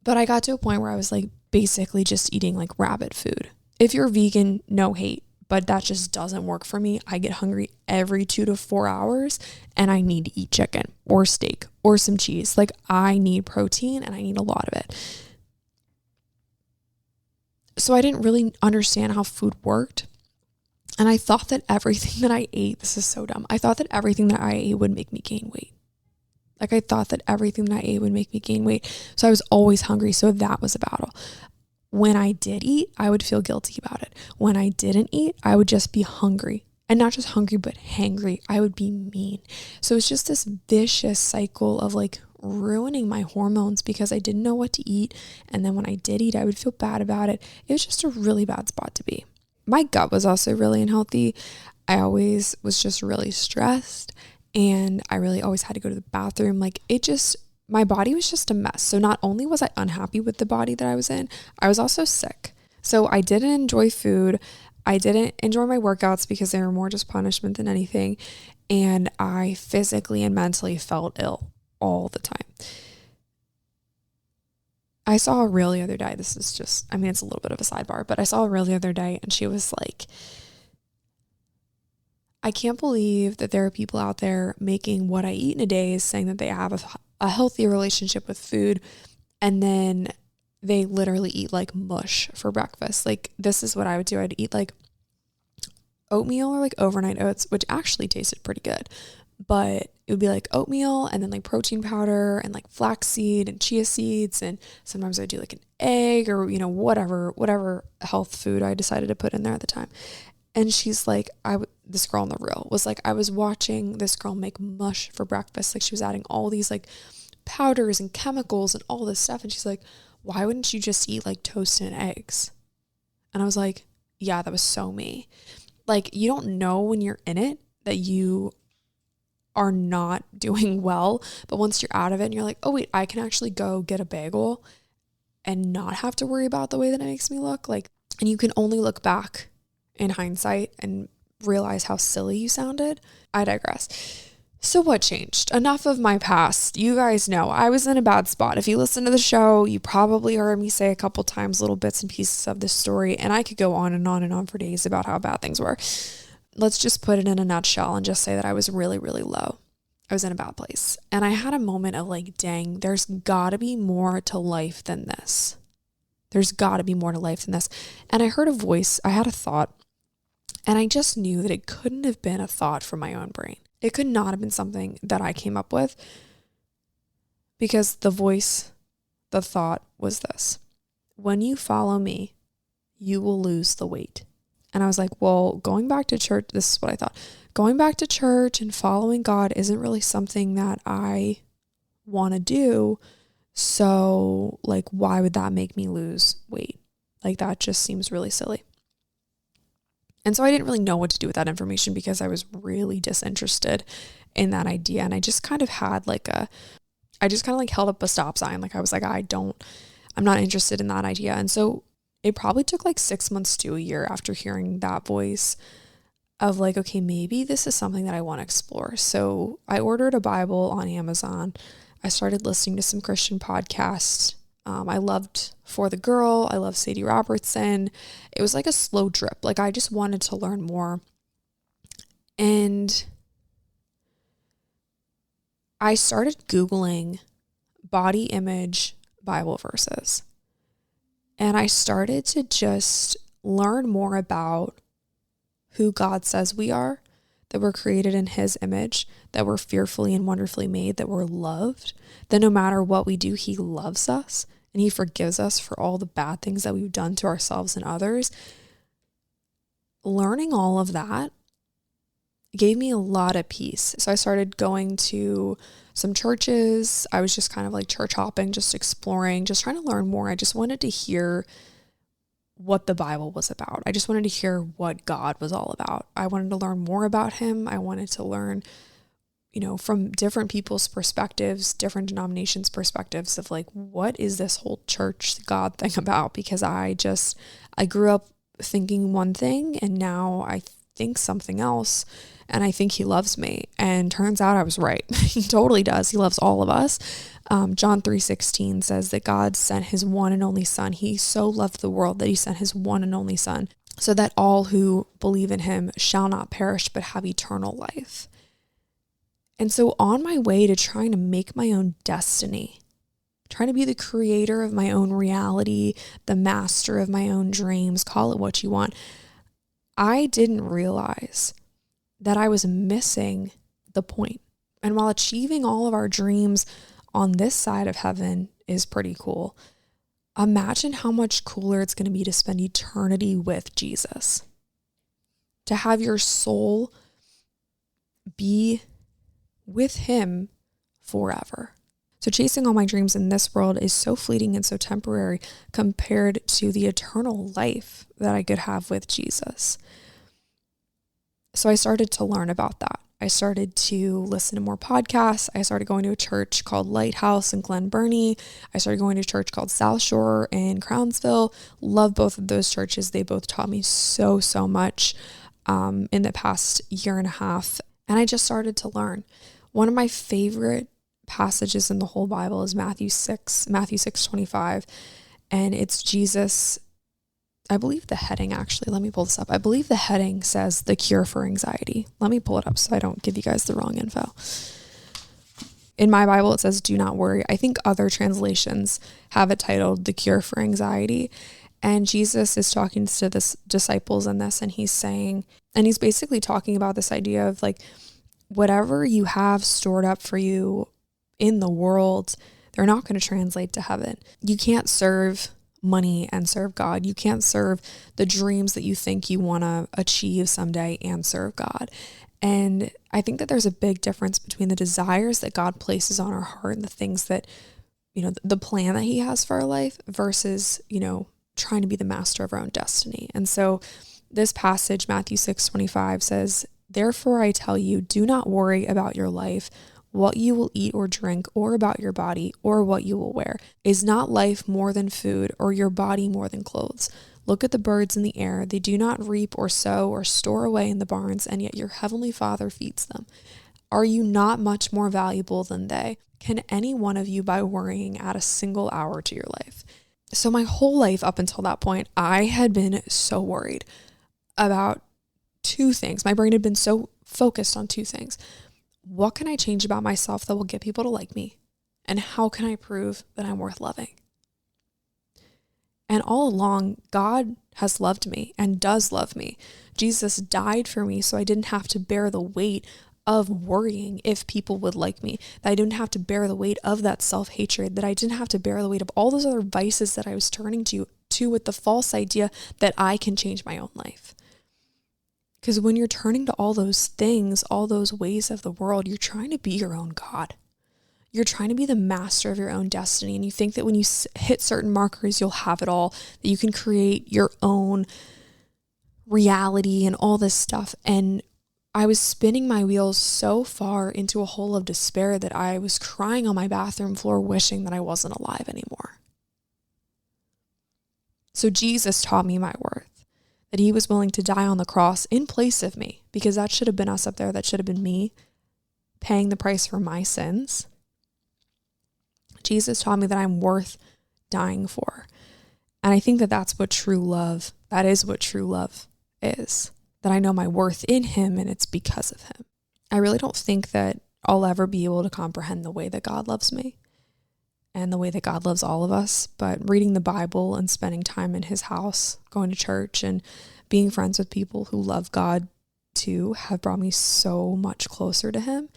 But I got to a point where I was like basically just eating like rabbit food. If you're vegan, no hate, but that just doesn't work for me. I get hungry every 2 to 4 hours and I need to eat chicken or steak or some cheese. Like, I need protein and I need a lot of it. So I didn't really understand how food worked. And I thought that everything that I ate, this is so dumb. I thought that everything that I ate would make me gain weight. Like, I thought that everything that I ate would make me gain weight. So I was always hungry. So that was a battle. When I did eat, I would feel guilty about it. When I didn't eat, I would just be hungry. And not just hungry, but hangry. I would be mean. So it's just this vicious cycle of like ruining my hormones because I didn't know what to eat. And then when I did eat, I would feel bad about it. It was just a really bad spot to be. My gut was also really unhealthy. I always was just really stressed, and I really always had to go to the bathroom. Like, my body was just a mess. So not only was I unhappy with the body that I was in, I was also sick. So I didn't enjoy food. I didn't enjoy my workouts because they were more just punishment than anything. And I physically and mentally felt ill all the time. I saw a reel the other day. This is just, it's a little bit of a sidebar, but I saw a reel the other day and she was like, I can't believe that there are people out there making what I eat in a day is saying that they have a healthy relationship with food, and then they literally eat like mush for breakfast. Like, this is what I would do. I'd eat like oatmeal or like overnight oats, which actually tasted pretty good, but it would be like oatmeal and then like protein powder and like flaxseed and chia seeds. And sometimes I'd do like an egg or, whatever health food I decided to put in there at the time. And she's like, this girl on the reel was like, I was watching this girl make mush for breakfast. Like, she was adding all these like powders and chemicals and all this stuff. And she's like, why wouldn't you just eat like toast and eggs? And I was like, yeah, that was so me. Like, you don't know when you're in it that you are not doing well. But once you're out of it and you're like, oh wait, I can actually go get a bagel and not have to worry about the way that it makes me look. Like, and you can only look back in hindsight and realize how silly you sounded. I digress. So what changed? Enough of my past. You guys know I was in a bad spot. If you listen to the show, you probably heard me say a couple times little bits and pieces of this story, and I could go on and on and on for days about how bad things were. Let's just put it in a nutshell and just say that I was really, really low. I was in a bad place. And I had a moment of like, dang, there's gotta be more to life than this. There's gotta be more to life than this. And I heard a voice, I had a thought, and I just knew that it couldn't have been a thought from my own brain. It could not have been something that I came up with, because the voice, the thought was this: when you follow me, you will lose the weight. And I was like, well, going back to church, this is what I thought. Going back to church and following God isn't really something that I want to do. So like, why would that make me lose weight? Like, that just seems really silly. And so I didn't really know what to do with that information, because I was really disinterested in that idea. And I just kind of had I just kind of like held up a stop sign. Like, I was like, I'm not interested in that idea. And so it probably took like 6 months to a year after hearing that voice of like, okay, maybe this is something that I want to explore. So I ordered a Bible on Amazon. I started listening to some Christian podcasts. I loved For the Girl. I love Sadie Robertson. It was like a slow drip. Like, I just wanted to learn more. And I started Googling body image Bible verses. And I started to just learn more about who God says we are, that we're created in his image, that we're fearfully and wonderfully made, that we're loved, that no matter what we do, he loves us. And he forgives us for all the bad things that we've done to ourselves and others. Learning all of that gave me a lot of peace. So I started going to some churches. I was just kind of like church hopping, just exploring, just trying to learn more. I just wanted to hear what the Bible was about. I just wanted to hear what God was all about. I wanted to learn more about him. I wanted to learn, from different people's perspectives, different denominations' perspectives of like, what is this whole church God thing about? Because I grew up thinking one thing, and now I think something else, and I think he loves me. And turns out I was right. He totally does. He loves all of us. John 3:16 says that God sent his one and only son. He so loved the world that he sent his one and only son, so that all who believe in him shall not perish, but have eternal life. And so on my way to trying to make my own destiny, trying to be the creator of my own reality, the master of my own dreams, call it what you want, I didn't realize that I was missing the point. And while achieving all of our dreams on this side of heaven is pretty cool, imagine how much cooler it's going to be to spend eternity with Jesus. To have your soul be with him forever. So chasing all my dreams in this world is so fleeting and so temporary compared to the eternal life that I could have with Jesus. So I started to learn about that. I started to listen to more podcasts. I started going to a church called Lighthouse in Glen Burnie. I started going to a church called South Shore in Crownsville. Love both of those churches. They both taught me so much in the past year and a half. And I just started to learn. One of my favorite passages in the whole Bible is Matthew 6:25. And it's Jesus. I believe the heading, actually, let me pull this up. I believe the heading says the cure for anxiety. Let me pull it up so I don't give you guys the wrong info. In my Bible, it says, do not worry. I think other translations have it titled the cure for anxiety. And Jesus is talking to the disciples in this, and he's basically talking about this idea of like, whatever you have stored up for you in the world, they're not going to translate to heaven. You can't serve money and serve God. You can't serve the dreams that you think you want to achieve someday and serve God. And I think that there's a big difference between the desires that God places on our heart and the things that, the plan that he has for our life versus, trying to be the master of our own destiny. And so this passage, Matthew 6:25, says, Therefore, I tell you, do not worry about your life, what you will eat or drink, or about your body, or what you will wear. Is not life more than food, or your body more than clothes? Look at the birds in the air. They do not reap or sow or store away in the barns, and yet your heavenly Father feeds them. Are you not much more valuable than they? Can any one of you, by worrying, add a single hour to your life? So my whole life up until that point, I had been so worried about two things. My brain had been so focused on two things. What can I change about myself that will get people to like me? And how can I prove that I'm worth loving? And all along, God has loved me and does love me. Jesus died for me so I didn't have to bear the weight of worrying if people would like me, that I didn't have to bear the weight of that self-hatred, that I didn't have to bear the weight of all those other vices that I was turning to with the false idea that I can change my own life. Because when you're turning to all those things, all those ways of the world, you're trying to be your own God. You're trying to be the master of your own destiny. And you think that when you hit certain markers, you'll have it all, that you can create your own reality and all this stuff. And I was spinning my wheels so far into a hole of despair that I was crying on my bathroom floor, wishing that I wasn't alive anymore. So Jesus taught me my worth, that he was willing to die on the cross in place of me, because that should have been us up there. That should have been me paying the price for my sins. Jesus taught me that I'm worth dying for. And I think that that's what true love, that is what true love is, that I know my worth in him and it's because of him. I really don't think that I'll ever be able to comprehend the way that God loves me and the way that God loves all of us, but reading the Bible and spending time in his house, going to church and being friends with people who love God too have brought me so much closer to him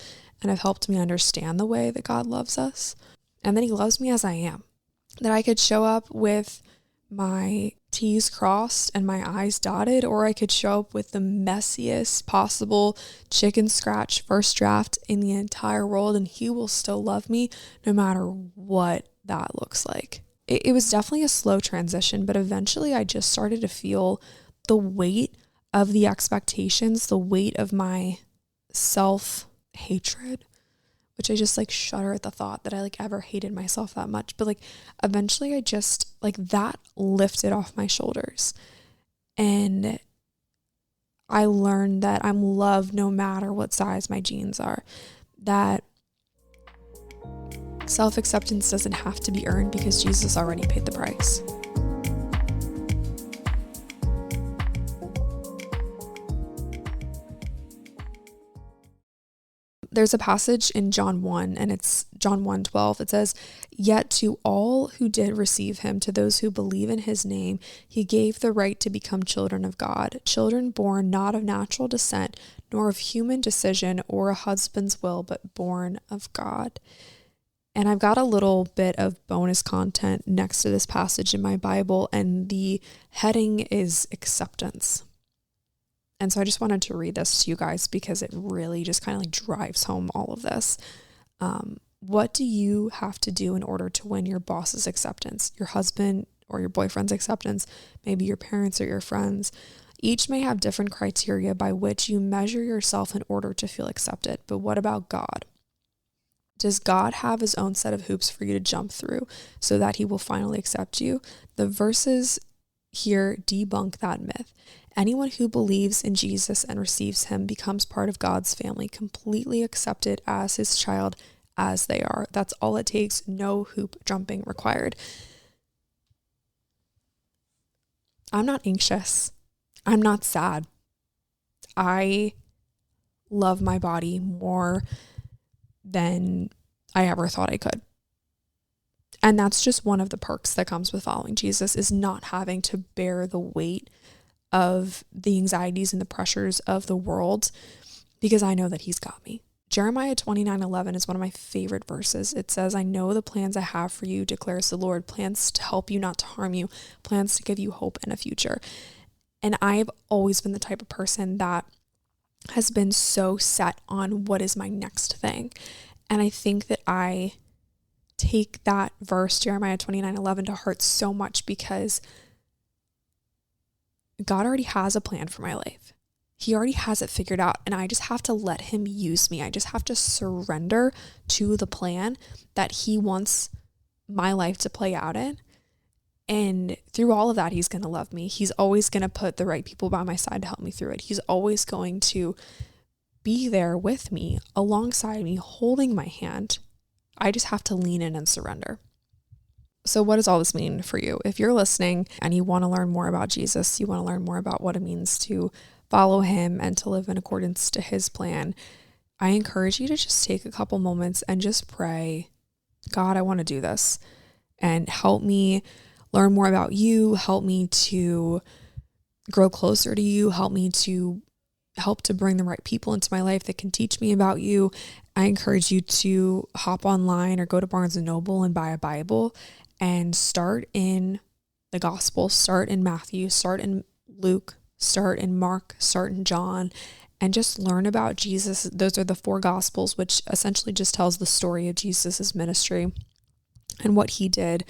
and have helped me understand the way that God loves us. And that he loves me as I am, that I could show up with my T's crossed and my I's dotted, or I could show up with the messiest possible chicken scratch first draft in the entire world, and he will still love me no matter what that looks like. It was definitely a slow transition, but eventually I just started to feel the weight of the expectations, the weight of my self-hatred, which I just shudder at the thought that I ever hated myself that much. But eventually I just that lifted off my shoulders, and I learned that I'm loved no matter what size my jeans are, that self-acceptance doesn't have to be earned because Jesus already paid the price. There's a passage in John 1, and it's John 1:12. It says, "Yet to all who did receive him, to those who believe in his name, he gave the right to become children of God, children born not of natural descent, nor of human decision or a husband's will, but born of God." And I've got a little bit of bonus content next to this passage in my Bible, and the heading is acceptance. And so I just wanted to read this to you guys because it really just kind of drives home all of this. What do you have to do in order to win your boss's acceptance, your husband or your boyfriend's acceptance, maybe your parents or your friends? Each may have different criteria by which you measure yourself in order to feel accepted. But what about God? Does God have his own set of hoops for you to jump through so that he will finally accept you? The verses here debunk that myth. Anyone who believes in Jesus and receives him becomes part of God's family, completely accepted as his child as they are. That's all it takes. No hoop jumping required. I'm not anxious. I'm not sad. I love my body more than I ever thought I could. And that's just one of the perks that comes with following Jesus, is not having to bear the weight of the anxieties and the pressures of the world, because I know that he's got me. Jeremiah 29:11 is one of my favorite verses. It says, "I know the plans I have for you, declares the Lord, plans to help you, not to harm you, plans to give you hope and a future." And I've always been the type of person that has been so set on what is my next thing. And I think that I take that verse, Jeremiah 29:11, to heart so much, because God already has a plan for my life. He already has it figured out, and I just have to let him use me. I just have to surrender to the plan that he wants my life to play out in. And through all of that, he's going to love me. He's always going to put the right people by my side to help me through it. He's always going to be there with me, alongside me, holding my hand. I just have to lean in and surrender. So what does all this mean for you? If you're listening and you want to learn more about Jesus, you want to learn more about what it means to follow him and to live in accordance to his plan, I encourage you to just take a couple moments and just pray, God, I want to do this, and help me learn more about you. Help me to grow closer to you. Help to bring the right people into my life that can teach me about you. I encourage you to hop online or go to Barnes & Noble and buy a Bible and start in the gospel, start in Matthew, start in Luke, start in Mark, start in John, and just learn about Jesus. Those are the 4 gospels, which essentially just tells the story of Jesus's ministry and what he did,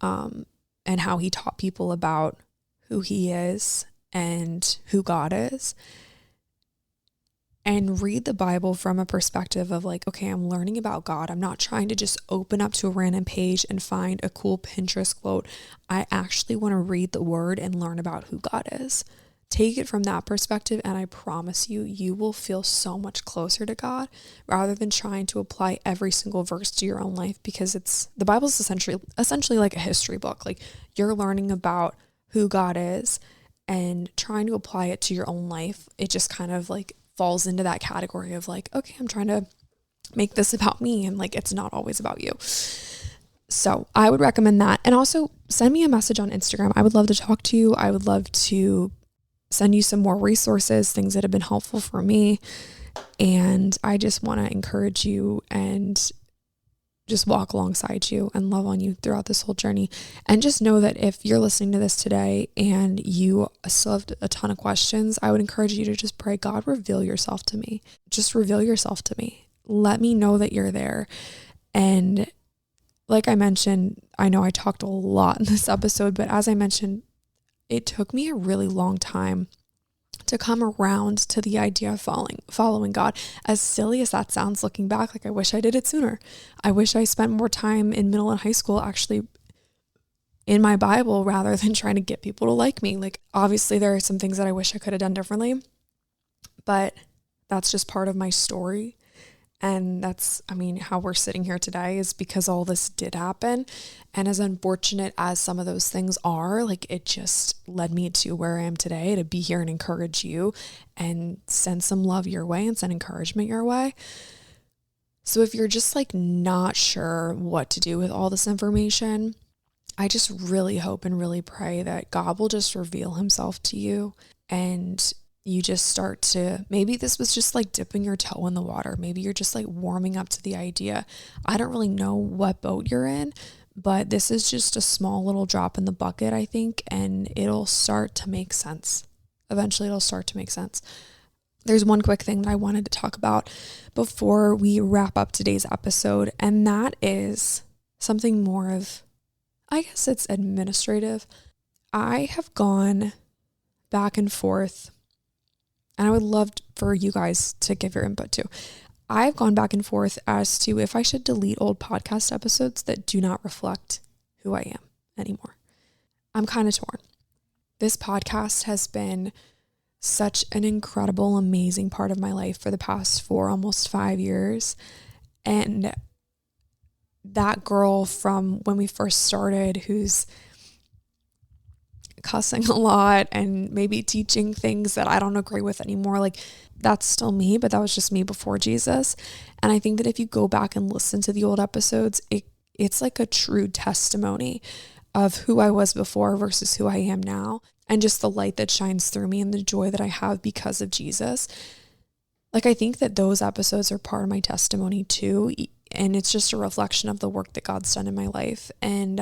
and how he taught people about who he is and who God is. And read the Bible from a perspective of like, okay, I'm learning about God. I'm not trying to just open up to a random page and find a cool Pinterest quote. I actually want to read the word and learn about who God is. Take it from that perspective, and I promise you, you will feel so much closer to God rather than trying to apply every single verse to your own life, because the Bible's essentially like a history book. Like, you're learning about who God is and trying to apply it to your own life. It just kind of like falls into that category of like, okay, I'm trying to make this about me, and like, it's not always about you. So I would recommend that. And also send me a message on Instagram. I would love to talk to you. I would love to send you some more resources, things that have been helpful for me. And I just want to encourage you and just walk alongside you and love on you throughout this whole journey. And just know that if you're listening to this today and you still have a ton of questions, I would encourage you to just pray, God, reveal yourself to me. Just reveal yourself to me. Let me know that you're there. And like I mentioned, I know I talked a lot in this episode, but as I mentioned, it took me a really long time to come around to the idea of following God. As silly as that sounds looking back, like I wish I did it sooner. I wish I spent more time in middle and high school actually in my Bible rather than trying to get people to like me. Like, obviously there are some things that I wish I could have done differently, but that's just part of my story. And that's, how we're sitting here today is because all this did happen. And as unfortunate as some of those things are, like, it just led me to where I am today, to be here and encourage you and send some love your way and send encouragement your way. So if you're just like not sure what to do with all this information, I just really hope and really pray that God will just reveal himself to you, and you just start to, maybe this was just like dipping your toe in the water. Maybe you're just like warming up to the idea. I don't really know what boat you're in, but this is just a small little drop in the bucket, I think, and it'll start to make sense. Eventually it'll start to make sense. There's one quick thing that I wanted to talk about before we wrap up today's episode, and that is something more of, I guess it's administrative. I have gone back and forth, and I would love for you guys to give your input too. I've gone back and forth as to if I should delete old podcast episodes that do not reflect who I am anymore. I'm kind of torn. This podcast has been such an incredible, amazing part of my life for the past almost 5 years. And that girl from when we first started, who's cussing a lot and maybe teaching things that I don't agree with anymore, like, that's still me, but that was just me before Jesus. And I think that if you go back and listen to the old episodes, it's like a true testimony of who I was before versus who I am now, and just the light that shines through me and the joy that I have because of Jesus. Like, I think that those episodes are part of my testimony too, and it's just a reflection of the work that God's done in my life. And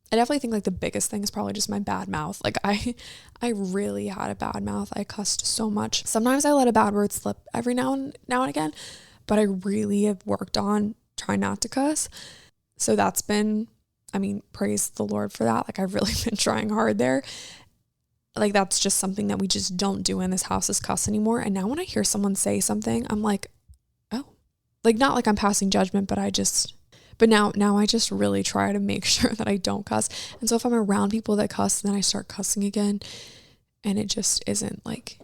I definitely think like the biggest thing is probably just my bad mouth. Like, I really had a bad mouth. I cussed so much. Sometimes I let a bad word slip every now and again, but I really have worked on trying not to cuss. So that's been, praise the Lord for that. Like, I've really been trying hard there. like, that's just something that we just don't do in this house is cuss anymore. And now when I hear someone say something, I'm like, oh, like, not like I'm passing judgment, but now I just really try to make sure that I don't cuss. And so if I'm around people that cuss, then I start cussing again, and it just isn't like,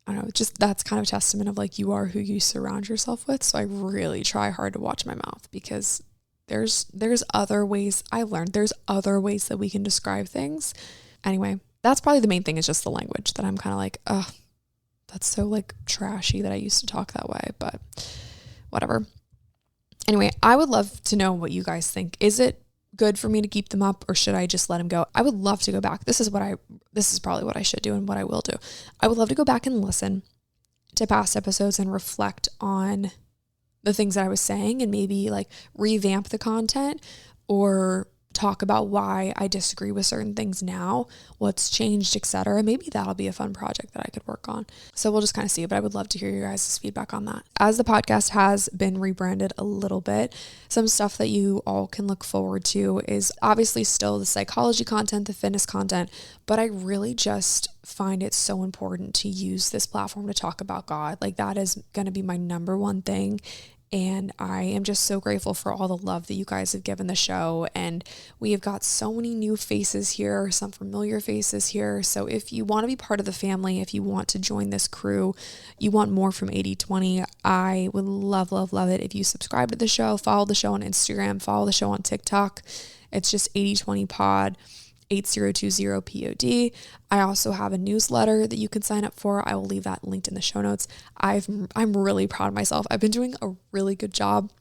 I don't know, just that's kind of a testament of like, you are who you surround yourself with. So I really try hard to watch my mouth, because there's other ways I learned. There's other ways that we can describe things. Anyway, that's probably the main thing, is just the language that I'm kind of like, oh, that's so like trashy that I used to talk that way, but whatever. Anyway, I would love to know what you guys think. Is it good for me to keep them up, or should I just let them go? I would love to go back. This is probably what I should do and what I will do. I would love to go back and listen to past episodes and reflect on the things that I was saying, and maybe like revamp the content, or talk about why I disagree with certain things now, what's changed, etc. Maybe that'll be a fun project that I could work on. So we'll just kind of see, but I would love to hear your guys' feedback on that. As the podcast has been rebranded a little bit, some stuff that you all can look forward to is obviously still the psychology content, the fitness content, but I really just find it so important to use this platform to talk about God. Like, that is going to be my number one thing. And I am just so grateful for all the love that you guys have given the show. And we have got so many new faces here, some familiar faces here. So if you want to be part of the family, if you want to join this crew, you want more from 80/20, I would love, love, love it if you subscribe to the show, follow the show on Instagram, follow the show on TikTok. It's just 80/20 pod. 8020 POD. I also have a newsletter that you can sign up for. I will leave that linked in the show notes. I'm really proud of myself. I've been doing a really good job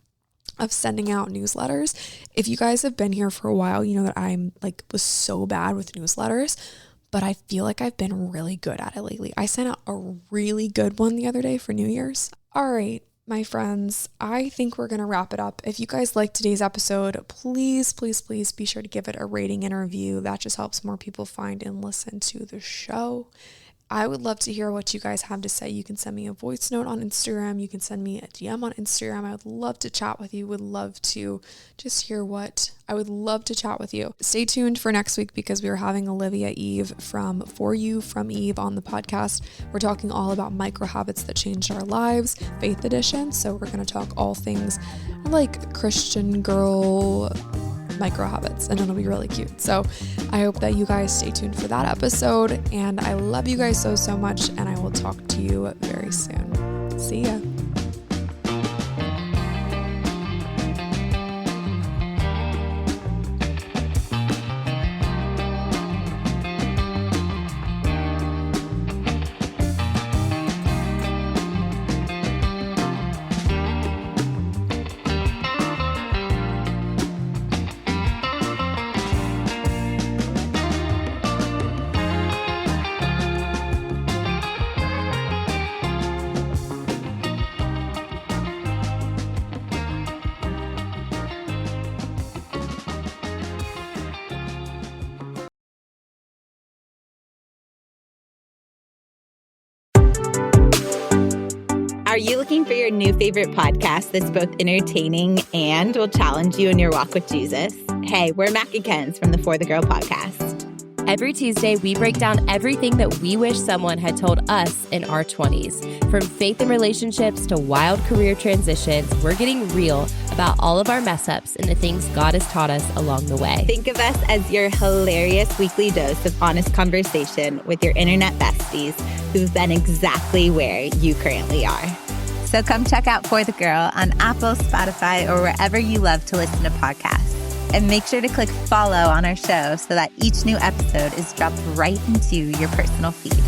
of sending out newsletters. If you guys have been here for a while, you know that I'm like was so bad with newsletters, but I feel like I've been really good at it lately. I sent out a really good one the other day for New Year's. All right, my friends, I think we're going to wrap it up. If you guys liked today's episode, please, please, please be sure to give it a rating and a review. That just helps more people find and listen to the show. I would love to hear what you guys have to say. You can send me a voice note on Instagram. You can send me a DM on Instagram. I would love to chat with you. Would love to just hear I would love to chat with you. Stay tuned for next week, because we are having Olivia Eve from For You From Eve on the podcast. We're talking all about micro habits that changed our lives, Faith Edition. So we're going to talk all things like Christian girl micro habits, and it'll be really cute. So I hope that you guys stay tuned for that episode, and I love you guys so, so much, and I will talk to you very soon. See ya. Are you looking for your new favorite podcast that's both entertaining and will challenge you in your walk with Jesus? Hey, we're Mac and Ken's from the For the Girl podcast. Every Tuesday, we break down everything that we wish someone had told us in our 20s. From faith and relationships to wild career transitions, we're getting real about all of our mess-ups and the things God has taught us along the way. Think of us as your hilarious weekly dose of honest conversation with your internet besties who've been exactly where you currently are. So come check out For the Girl on Apple, Spotify, or wherever you love to listen to podcasts. And make sure to click follow on our show so that each new episode is dropped right into your personal feed.